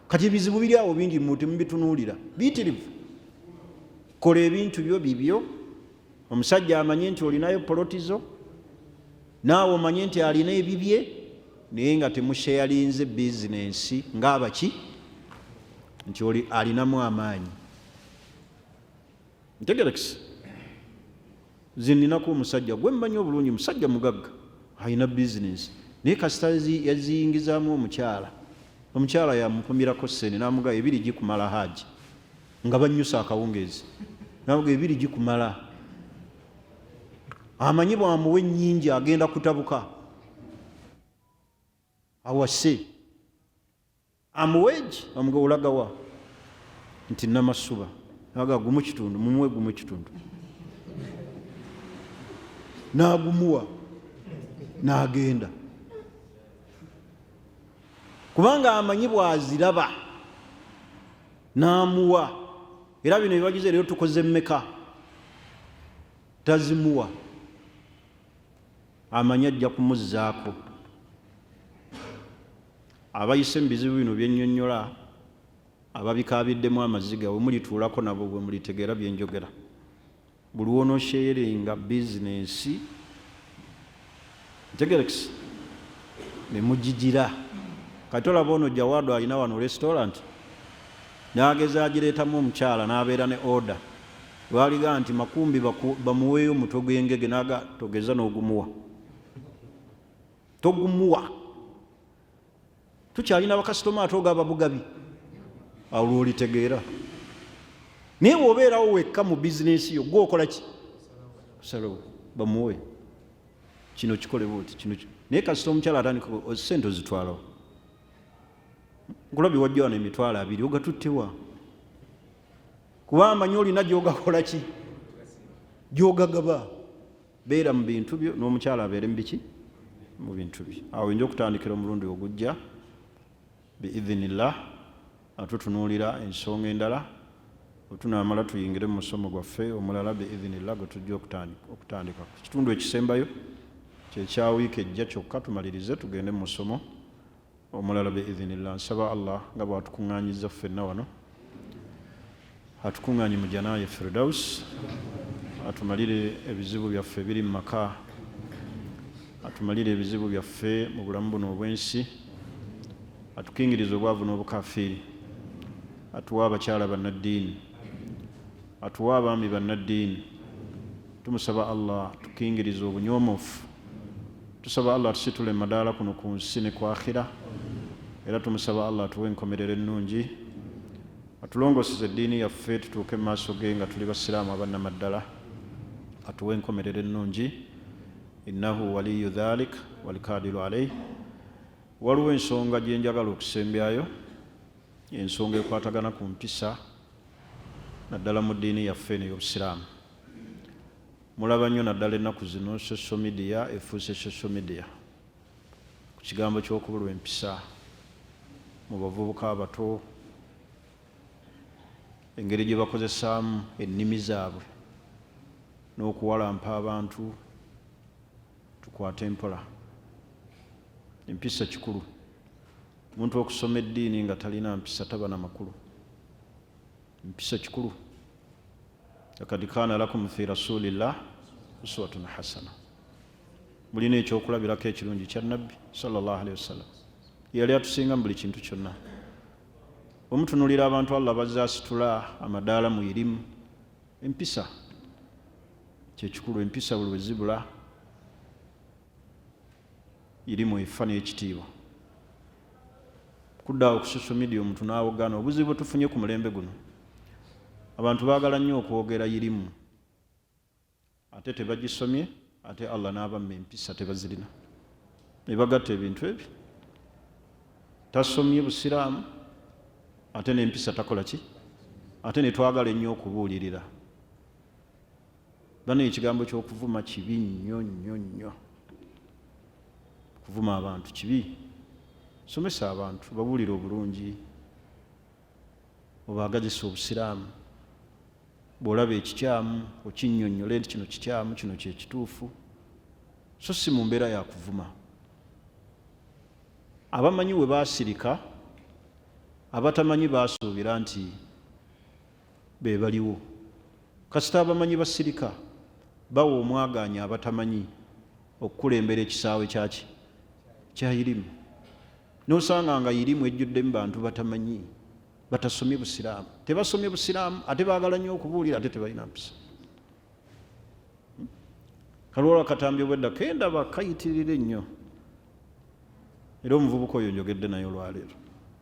kati ebizibu biri awo bingi mubitunuulira biyitirivu kola ebintu byo bibyo omusajja amanye nti olinayo polotizo naawe omanye nti alina ebibye naye nga temusheyalinze bizinensi ng'abaki nti oli alinamu amaanyi ntegerekisa zininaku omusajja gwe mmanyi obulungi musajja mugagga alina bizinensi naye kasita yaziyingizaamu omukyala yamukumirako ssene namugaa ebiri gikumala haji nga banyusa akawungeezi namugaa ebiri gikumala amanyi bwamuwe ennyingi agenda kutabuka awase amuweji amugaa olagawa nti namasuba naga gumu kitundu mumuwe gumu kitundu nagumuwa nagenda kubanga amanyi bwaziraba namuwa era bino bibagize leero tukoze mmeka tazimuwa amanyi ajja kumuzzaako abayise mu bizibu bino byennyonnyola ababikabiddemu amaziga we mulituulako nabo bwe mulitegeera byenjogera buli wonosheeringa bizinensi ntegerekisi ne mugigira kati olaba ono Jawado alina wano restaurant n'ageza agireetamu omukyala n'abeera ne order lwaliga nti makumbi bamuweeyo omutwe gw'engege naga togeza n'ogumuwa togumuwa tukyalina bakasitoma ate ogaba bugabi awo lwolitegeera naye bw'obeerawo wekka mu bizinensi yo gwokola ki kusalawo bamuwe kino kikole buti kino naye kasita omukyala atandika sente ozitwalawo nkulabye wajja wano emitwalo 2 ogatuttewa kuba amanyi olina gyogakola ki gyogagaba beera mu bintu byo n'omukyala abeere mu biki mu bintu bye awo oyinza okutandikira omulundi ogujja biidhinillah atutunuulira ensonga endala otunaamala tuyingire mu musomo gwaffe omulala biidhinillah gwe tujja okutandika kitundu ekisembayo kyekya wiiki ejja kyokka tumalirize tugende mu musomo omulala biidhinillah nsaba allah nga bwatukuŋŋaanyiza ffenna wano atukuŋŋaanye mu janaaye firdaus atumalire ebizibu byaffe biri mu maka atumalire ebizibu byaffe mu bulamu buno obwensi atukingiriza obwavu n'obukafiiri atuwa abakyala bannaddiini atuwa abaami bannaddiini tumusaba allah tukingiriza obunyoomofu tusaba allah tusitule madaala kuno ku nsi ne ku akhira era tumusaba allah atuwe enkomerero ennungi atulongoseze eddiini yaffe tutuuke mu maaso ge nga tuli basiraamu abannamaddala atuwe enkomerero ennungi innahu waliyu dhalik walikadiru alayhi waliwo ensonga gye njagala okusembyayo ensonga ekwatagana ku mpisa naddala mu ddiini yaffe n'ey'obusiraamu mulaba nnyo naddala ennaku zino social media efuuse social media ku kigambo ky'okubulwa empisa mu bavubuka abato engeri gye bakozesaamu ennimi zaabwe n'okuwalampa abantu tukwate empola empisa kikulu omuntu okusoma eddiini nga talina mpisa taba na makulu mpisa kikulu lakad kaana lakum fi rasulillah uswatun hasana mulina ekyokulabirako ekirungi kya nabbi sallallahu alaihi wasallam yali atusinga mu buli kintu kyonna omutunulira abantu allah bazze asitula amadaala mu irimu empisa kyekikulu. Empisa buli we zibula irimu efa n'ekitiibwa. Kuddaawo ku social media omuntu n'awoggana. Obuzibu tufunye ku mulembe guno, abantu baagala nnyo okwogera irimu ate tebagisomye, ate Allah n'abamma empisa tebazirina, ne bagatta ebintu ebyo. Tasomye busiraamu ate n'empisa takola ki, ate ne twagala ennyo okubuulirira. Bano ekigambo ky'okuvuma kibi nnyo nnyo nnyo. Kuvuma abantu kibi. Somesa abantu, babuulire obulungi, obaagazisa obusiraamu. Bw'olaba ekikyamu okinnyonnyole nti kino kikyamu, kino kye kituufu, so si mu mbeera ya kuvuma. Abamanyi we baasirika, abatamanyi baasuubira nti be baliwo. Kasita abamanyi basirika bawa omwagaanya abatamanyi okukulembera ekisaawe kyaki kya irimu. N'osanga nga irimu ejjuddemu bantu batamanyi, batasomye busiraamu. Tebasomye busiraamu ate baagala nnyo okubuulira ate tebalina mpisa. Kalwala katambye obwedda kendaba kayitirire nnyo. Era omuvubuka oyo njogedde naye olwaleero,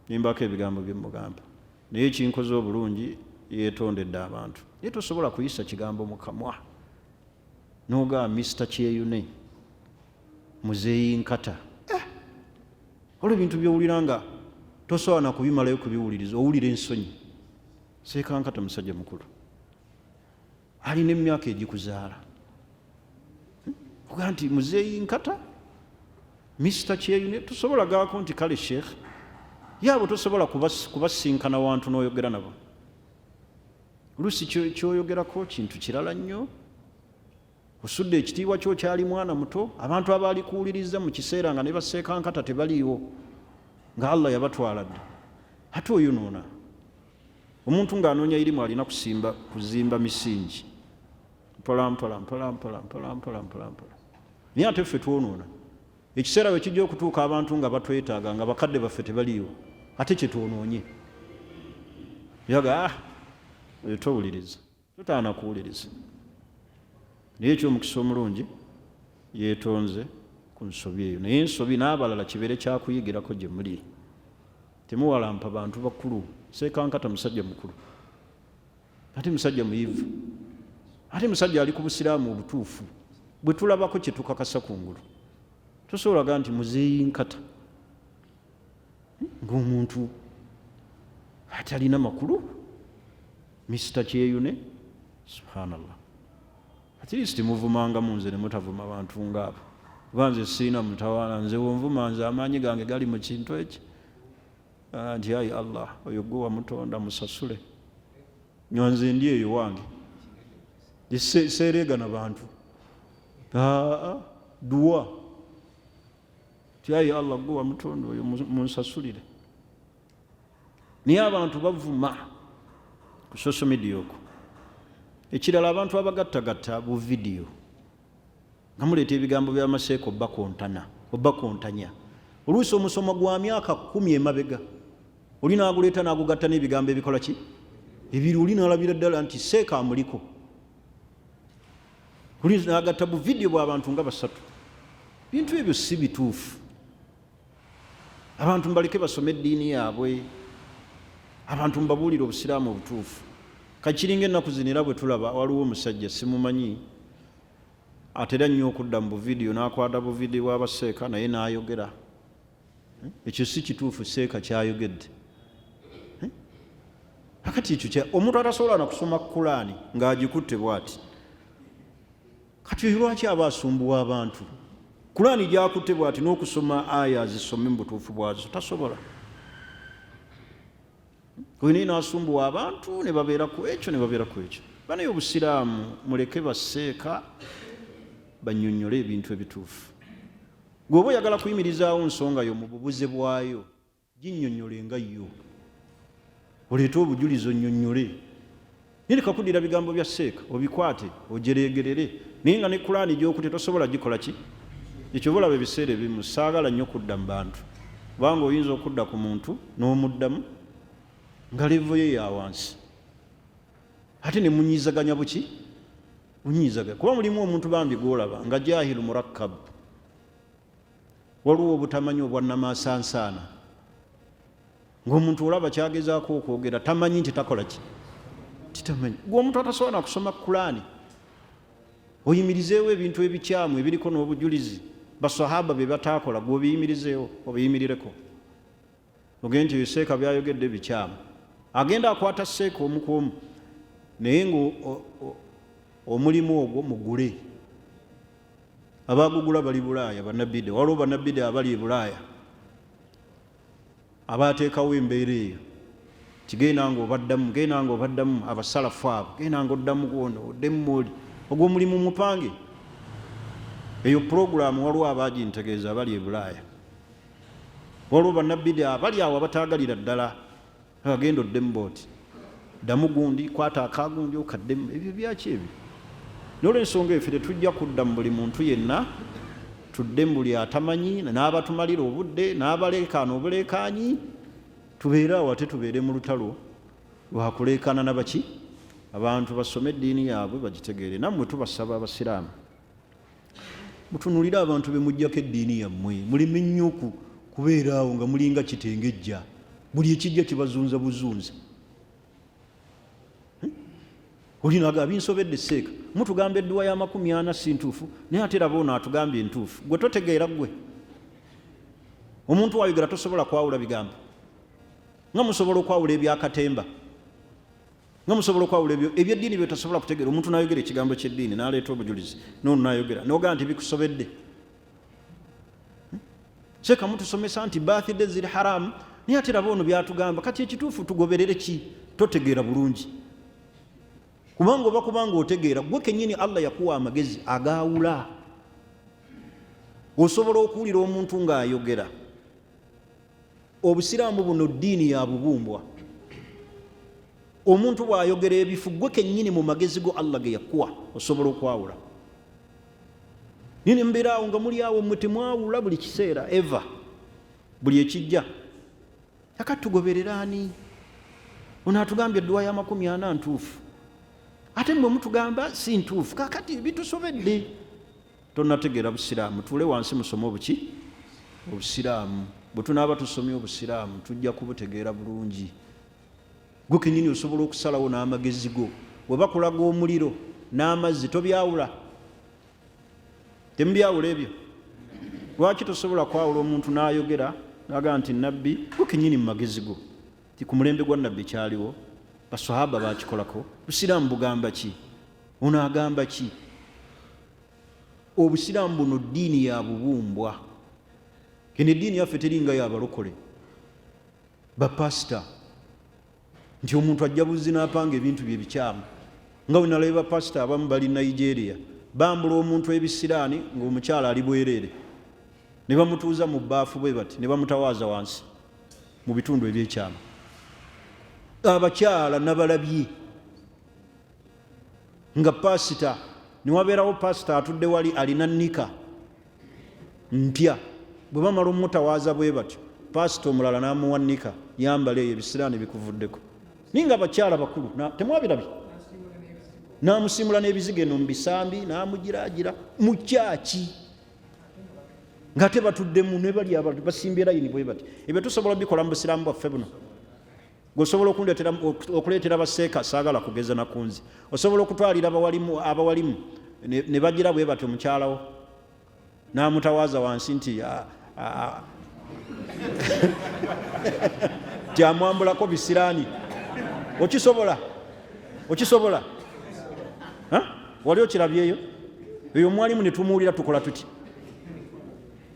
nimbaako ebigambo bye mugamba, naye kinkoze obulungi yeetondedde abantu. Naye tosobola kuyisa kigambo mu kamwa n'ogamba Mr. Kyeyune, muzeeyi nkata. Olwo ebintu by'owulira nga tosobola na kubimalayo kubiwuliriza, owulira ensonyi. Seekankata musajja mukulu alina emyaka egikuzaala, oga nti muzeeyi nkata, Mr. Kyeyune. Tosobola gaako nti kale sheekh, yaabo tosobola kubasinkana wantu n'oyogera nabo. Oluusi kyoyogerako kintu kirala nnyo. Osudde ekitiibwa kyo kyali mwana muto, abantu abaali kuwuliriza mu kiseera nga ne baseekankata tebaliiwo, nga Allah yabatwala dda. Ate oyonoona. Omuntu ng'anoonya irimu alina kuzimba misingi mpola mpola mpola mpola mpola mpola mpola mpola. Naye ate ffe twonoona. Ekiseera we kijja okutuuka abantu nga batwetaaga, nga bakadde baffe tebaliiwo, ate kye twonoonye. Yaga oyo towuliriza, totaana kuwuliriza. Naye eky'omukisa omulungi yeetonze ku nsobi eyo. Naye ensobi n'abalala kibeere kyakuyigirako gye muli. Temuwalampa bantu bakulu. Seekankata musajja mukulu, ate musajja muyivu, ate musajja ali ku busiraamu obutuufu. Bwe tulabako kye tukakasa kungulu, tosobola gaa nti muzeeyi nkata ng'omuntu atalina makulu. Mr. Kyeyune, subhanallah. At least muvumanga munze ne mutavuma bantu ng'abo. Kuba nze sirina mutawaana, nze wonvuma nze amaanyi gange gali mu kintu eki. Nti ayi Allah, oyo gwe wamutonda musasule. Nze ndi eyo wange. Seereegana bantu. Duwa. Nti ayi Allah, gwe wamutonda oyo munsasulire. Naye abantu bavuma ku social media okwo. Ekirala abantu abagattagatta bu video nga muleeta ebigambo by'amaseeko obbakontanya. Oluusi omusomo gwa myaka 10 emabega oli n'aguleeta n'agugatta n'ebigambo ebikola ki ebiri, oli n'alabira ddala nti seeka amuliko. Oli n'agatta bu video bw'abantu nga 3. Bintu ebyo si bituufu. Abantu mbaleke basome eddiini yaabwe, abantu mbabuulire obusiraamu obutuufu. Kakiringa ennaku zinira bwe tulaba waliwo omusajja simumanyi atera nnyo okudda mu buvidiyo n'akwata buvidiyo bw'abaseeka naye n'ayogera. Ekyo si kituufu, seeka kyayogedde. Akati ekyo omuntu atasobola na kusoma Kulaani ng'agikutte bw'ati. Kati lwaki aba asumbuwa abantu? Kulaani gy'akutte bw'ati n'okusoma aya azisome mu butuufu bwazo tasobola. Oyina n'asumbuwa abantu ne babeera ku ekyo ne babeera ku ekyo. Banaye obusiraamu muleke baseeka bannyonnyole ebintu ebituufu. Gwoba oyagala kuyimirizaawo nsonga yo mu bubuze bwayo, ginnyonnyole nga yo. Oleete obujulizi onnyonnyole. Naye kakuddira bigambo bya seeka obikwate ojereegerere. Naye nga ne Kulaani gy'okutte tosobola gikola ki? Ekyo bulaba ebiseera ebimu saagala nnyo kudda mu bantu. Kubanga oyinza okudda ku muntu n'omuddamu nga levo ye ya wansi. Ate ne munyiizaganya buki? unyizaga kuba mulimu omuntu bambi gwolaba nga jahilu murakkab waliwo obutamanyi obwannamasansaana ng'omuntu olaba kyagezaako okwogera tamanyi nti takola ki titamanyi gwe omuntu atasobola kusoma Kurani oyimirizeewo ebintu ebikyamu ebiriko n'obujulizi basahaba be bataakola gwe obiyimirizeewo obiyimirireko ogende nti seeka byayogedde bikyamu agenda akwata seeka omu ku omu naye omulimu ogwo mugule abagugula bali Bulaaya bannabide waliwo bannabide abali e Bulaaya abateekawo embeera eyo kigenda nga obaddamu abasalafu abo genda nga oddamu gwono oddemu mwoli ogw'omulimu mupange eyo puroguramu waliwo abagintegeeza abali e Bulaaya waliwo bannabide abali awo abataagalira ddala agenda oddemu booti ddamu gundi kwata akagundi okaddemu ebyo byaki ebyo n'olwensonga effe tetujja kudda mu buli muntu yenna tudde mu buli atamanyi n'abatumalira obudde n'abaleekaana obuleekaanyi tubeere awo ate tubeere mu lutalo lwakuleekaana nabaki abantu basome eddiini yaabwe bagitegeere nammwe tubasaba abasiraamu mutunulire abantu be mujjako eddiini yammwe muleme nnyo kubeera awo nga mulinga kitengejja buli ekijja kibazunza buzunza olinaga abinsobedde seeka mutugamba edduwa ya 40 si ntuufu naye ate era boona atugambye entuufu gwe totegeera gwe omuntu wayogera tosobola kwawula bigambo nga musobola okwawula ebyakatemba nga musobola okwawula ebyeddiini bye tosobola kutegeera omuntu nayogera ekigambo ky'eddiini n'aleeta obujulizi n'onu nayogera n'ogaa nti bikusobedde seeka mutusomesa nti birthday ziri haramu naye ate era boona byatugamba kati ekituufu tugoberere ki totegeera bulungi kubanga oba kubanga otegeera gwe kennyini Allah yakuwa amagezi agaawula osobola okuwulira omuntu ng'ayogera obusiraamu buno ddiini ya bubumbwa omuntu bw'ayogera ebifu gwe kennyini mu magezi go Allah ge yakuwa osobola okwawula nini mbeera awo nga muli awo mmwe temwawula buli kiseera eva buli ekijja yakati tugoberera ani ono atugambye edduwa ya 40 ntuufu ate mwe mutugamba si ntuufu kakati bitusobedde tonategeera busiraamu tuule wansi musome obuki obusiraamu bwe tunaaba tusomye obusiraamu tujja kubutegeera bulungi gwe kennyini osobola okusalawo n'amagezi go bwe bakulaga omuliro n'amazzi tobyawula temubyawula ebyo lwaki tosobola kwawula omuntu n'ayogera naga nti nabbi gwe kennyini mu magezi go ti ku mulembe gwa nabbi kyaliwo basahaba bakikolako busiraamu bugamba ki ono agamba ki obusiraamu buno ddiini ya bubumbwa kene eddiini yaffe teringa yabalokole bapasita nti omuntu ajja buzzi n'apanga ebintu bye bikyamu nga bwe nalaba bapasita abamu bali Nigeria bambula omuntu ebisiraani ng'omukyala ali bwereere ne bamutuuza mu bbaafu bwe bati ne bamutawaaza wansi mu bitundu ebyekyamu abakyala nabalabye nga pasita niwabeerawo pasita atudde wali alina nnika mpya bwe bamala omutawaaza bwe batyo pasita omulala n'amuwa nnika yambala eyo ebisiraani bikuvuddeko ninga abakyala bakulu temwabirabye n'amusimula n'ebizigo eno mu bisambi n'amugiraagira mu kyaki ng'ate batuddemu ne bali basimbye layini bwe bati ebyo tusobola bikola mu busiraamu bwaffe buno osobola okuleetera baseeka saagala kugeza nakunzi osobola okutwalira abawalimu ne bagira bwe batyo mukyalawo n'amutawaaza wansi nti tyamwambulako bisiraani okisobola wali okirabyeyo eyo mwalimu ne tumuwulira tukola tuti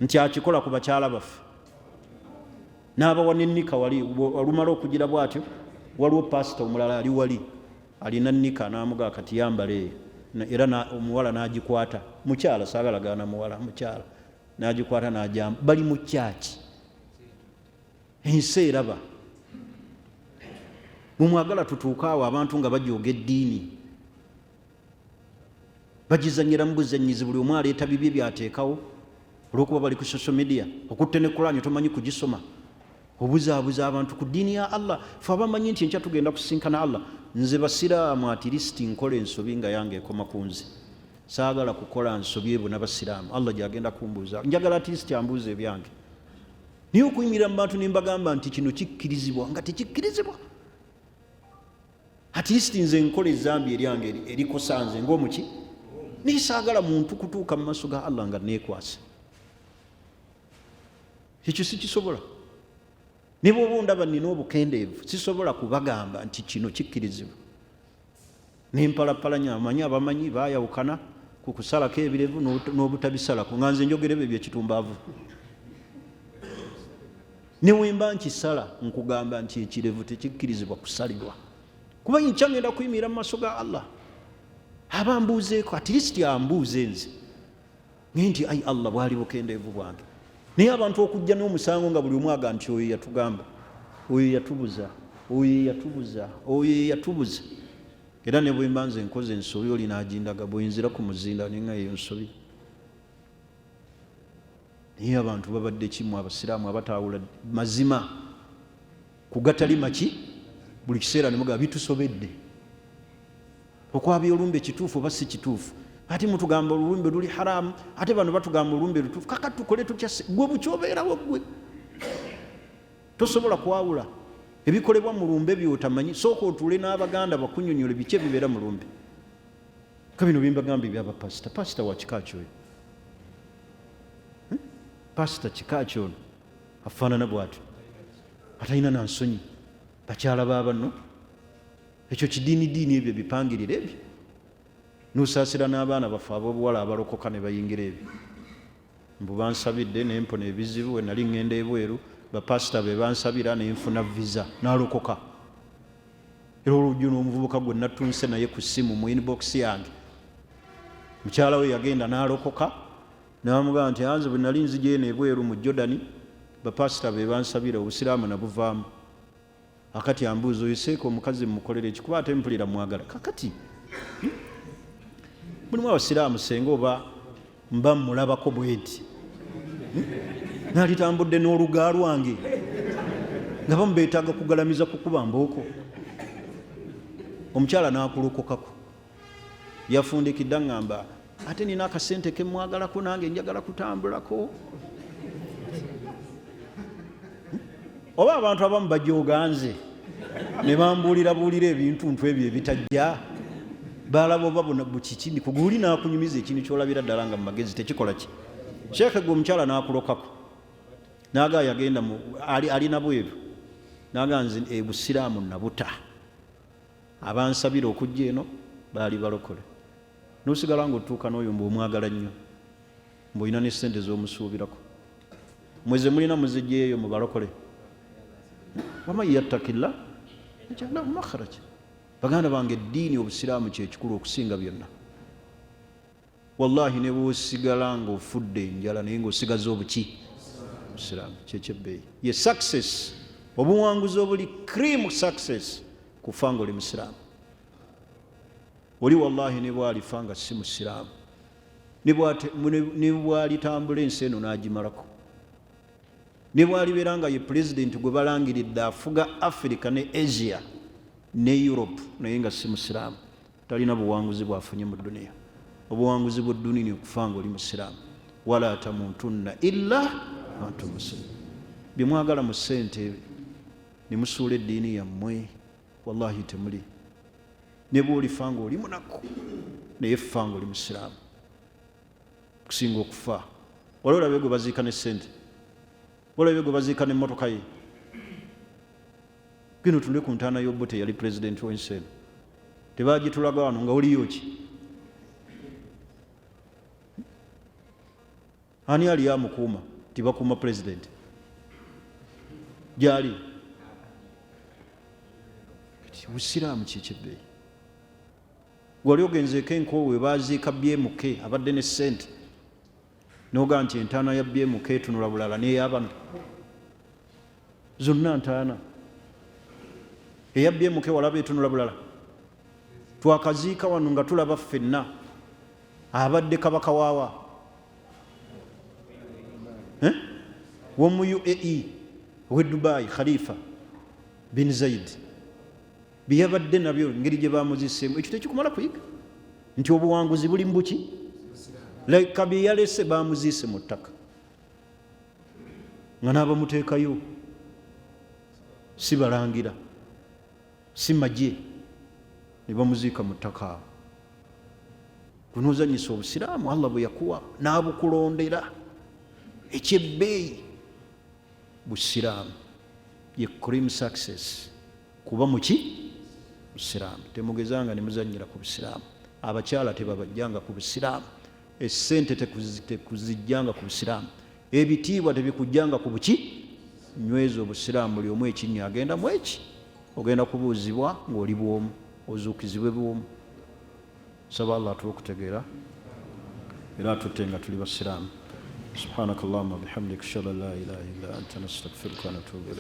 nti akikola ku bakyala baffe n'abawa n'ennika wali olumala okugira bw'atyo waliwo pasita omulala ali wali alina nnika n'amugaa kati yambala eyo era omuwala n'agikwata mukyala saagalagana muwala mukyala n'agikwata n'ajamba bali mu kyaki ensi eraba mumwagala tutuuke awo abantu nga bajooga eddiini bagizanyira mu buzanyizi buli omu aleeta bibye byateekawo olw'okuba bali ku social media okutte ne Kurani tomanyi kugisoma obuzaabuza abantu ku ddiini ya Allah. Ffe abamanyi nti enkya tugenda kusinkana Allah. Nze basiraamu at least nkola ensobi nga yange ekoma ku nze. Saagala kukola nsobi ebo n'abasiraamu. Allah gyagenda kumbuuza. Njagala at least ambuuze ebyange. Naye okuyimirira mu bantu ne mbagamba nti kino kikkirizibwa nga tekikkirizibwa. At least nze nkola ezambi eryange erikosa nze ng'omuki. Naye saagala muntu kutuuka mu maaso ga Allah nga neekwasa. Ekyo sikisobola. Ne bw'oba ndaba nina obukendeevu sisobola kubagamba nti kino kikkirizibwa. Nempalapalanya amanyi abamanyi baayawukana ku kusalako ebirevu n'obutabisalako nga nze njogera ebyo ebyekitumbaavu. Ne wemba nkisala nkugamba nti ekirevu tekikkirizibwa kusalibwa. Kuba nkya ngenda kuyimirira mu maaso ga Allah. Aba mbuuzeeko at least ambuuze nze. Nti ayi Allah bwali bukendeevu bwange. Naye abantu okujja n'omusango nga buli omu aga nti oyo yatugamba, oyo yatubuza, oyo yatubuza, oyo yatubuza. Era ne bwe mba nze nkoze ensobi oli n'agindaga bw'oyinzira ku muzinda ninga eyo nsobi. Naye abantu babadde kimu abasiraamu abataawula mazima ku gatali maki buli kiseera ne mugamba bitusobedde. Okwabya olumbe kituufu oba si kituufu. Ati mutugamba olumbe luli haramu, ate bano batugamba olumbe lutuufu. Kaka tukole tutya gwe bukyobeerawo gwe. Tosobola kwawula. Ebikolebwa mu lumbe by'otamanyi, sooka otuule n'Abaganda bakunnyonnyole biki ebibeera mu lumbe. Ka bino bye mbagamba eby'abapasita. Pasita wa kika ki oyo? Pasita kika ki ono? Afaanana bw'atyo. Atalina na nsonyi. Bakyala baabanno. Ekyo kidiinidiini ebyo bipangirira ebyo. Nusaasira n'abaana baffe ab'obuwala abalokoka ne bayingira ebyo. Mbu bansabidde ne mpona ebizibu we nali ŋŋenda ebweru. Bapasita be bansabira ne nfuna visa n'alokoka. Era olujjo n'omuvubuka gwe nattunse naye ku ssimu mu inbox yange. Mukyala we yagenda n'alokoka n'amugamba nti anze bwe nali nzigye n'ebweru mu Jordani bapasita be bansabira obusiraamu nabuvaamu. Akati ambuuza oyiseeko omukazi mmukolera ekikuba ate mpulira mwagala. Kakati mulimu abasiraamu senga oba mba mmulabako bwenti. Nalitambudde n'oluga lwange nga bamubeetaaga kugalamiza kukuba mbooko. Omukyala n'akulokokako. Yafundikidde aŋŋamba ate nina akasente ke mwagalako nange njagala kutambulako. Oba abantu abamu bajooga nze ne bambuulirabuulira ebintuntu ebyo ebitajja balaba oba bukiki kuguli n'akunyumiza ekintu kyolabira ddala nga mu magezi tekikola ki. Sheekhe gwe omukyala n'akulokako n'aga yagenda alina bweru n'aga nze ebusiraamu nabuta abansabira okujja eno baali balokole. N'osigala ng'otuuka n'oyo mbw'omwagala nnyo mbw'olina ne ssente z'omusuubirako. Mweze mulina muzijjeeyo mu balokole. Waman yattakillah yaj'al lahu makhraja. Baganda bange eddiini obusiraamu kyekikulu okusinga byonna. Wallahi ne bw'osigala ng'ofudde enjala naye ng'osigaza obuki obusiraamu kyekyebbeeyi. Ye success obuwanguzi obuli cream success kufa ng'oli musiraamu. Oli wallahi ne bw'alifa nga si musiraamu ne bw'alitambula ensi eno n'agimalako ne bw'alibeera nga ye pulezidenti gwe balangiridde afuga Africa ne Asia ne Europe naye nga si musiraamu talina buwanguzi bwafunye mu dduniya. Obuwanguzi bw'edduniya ni okufa ng'oli musiraamu. Wala tamutunna illa antum muslimun. Bye mwagala mu ssente ne musuula eddiini yammwe wallahi temuli. Ne bw'olifa ng'oli munaku naye ffa ng'oli musiraamu kusinga okufa. Wali olabe gwe baziika ne ssente, olabe gwe baziika n'emmotoka ye. Gino tunde ku ntaana y'Obote yali pulezidenti w'ensi eno. Tebaagitulaga wano nga oliyo ki? Ani ali amukuuma tibakuuma pulezidenti? Gyali obusiraamu kyekyebbeeyi. Wali ogenzeeko enkoowe baaziika BMK abadde ne ssente n'ogaa nti entaana ya BMK etunula bulala n'ey'abano zonna ntaana. Eya BMK walaba etunula bulala. Twakaziika wano nga tulaba ffenna abadde kabaka waawa w'omu UAE ow'e Dubai Khalifa bin Zaid byabadde nabyo ngeri gye bamuziseemu ekyo tekikumala kuyiga nti obuwanguzi buli mu buki leka bye yalese bamuziise mu ttaka nga n'abamuteekayo si balangira si magye ne bamuziika mu ttaka awo tunozanyisa obusiraamu Allah bwe yakuwa n'abukulondera ekyebbeeyi busiraamu ye cream success kuba muki busiraamu temugezanga ne muzanyira ku busiraamu abakyala tebabajjanga ku busiraamu essente tekuzijjanga ku busiraamu ebitiibwa tebikujjanga ku buki nyweza obusiraamu buli omu ekinnya agenda mu eki ogenda kubuuzibwa ng'oli bwomu ozuukizibwe bwomu saba Allah atuwe okutegeera era atutte nga tuli basiraamu subhanakallahumma bihamdika ashhadu an la ilaha illa anta nastaghfiruka wa natubu ilayk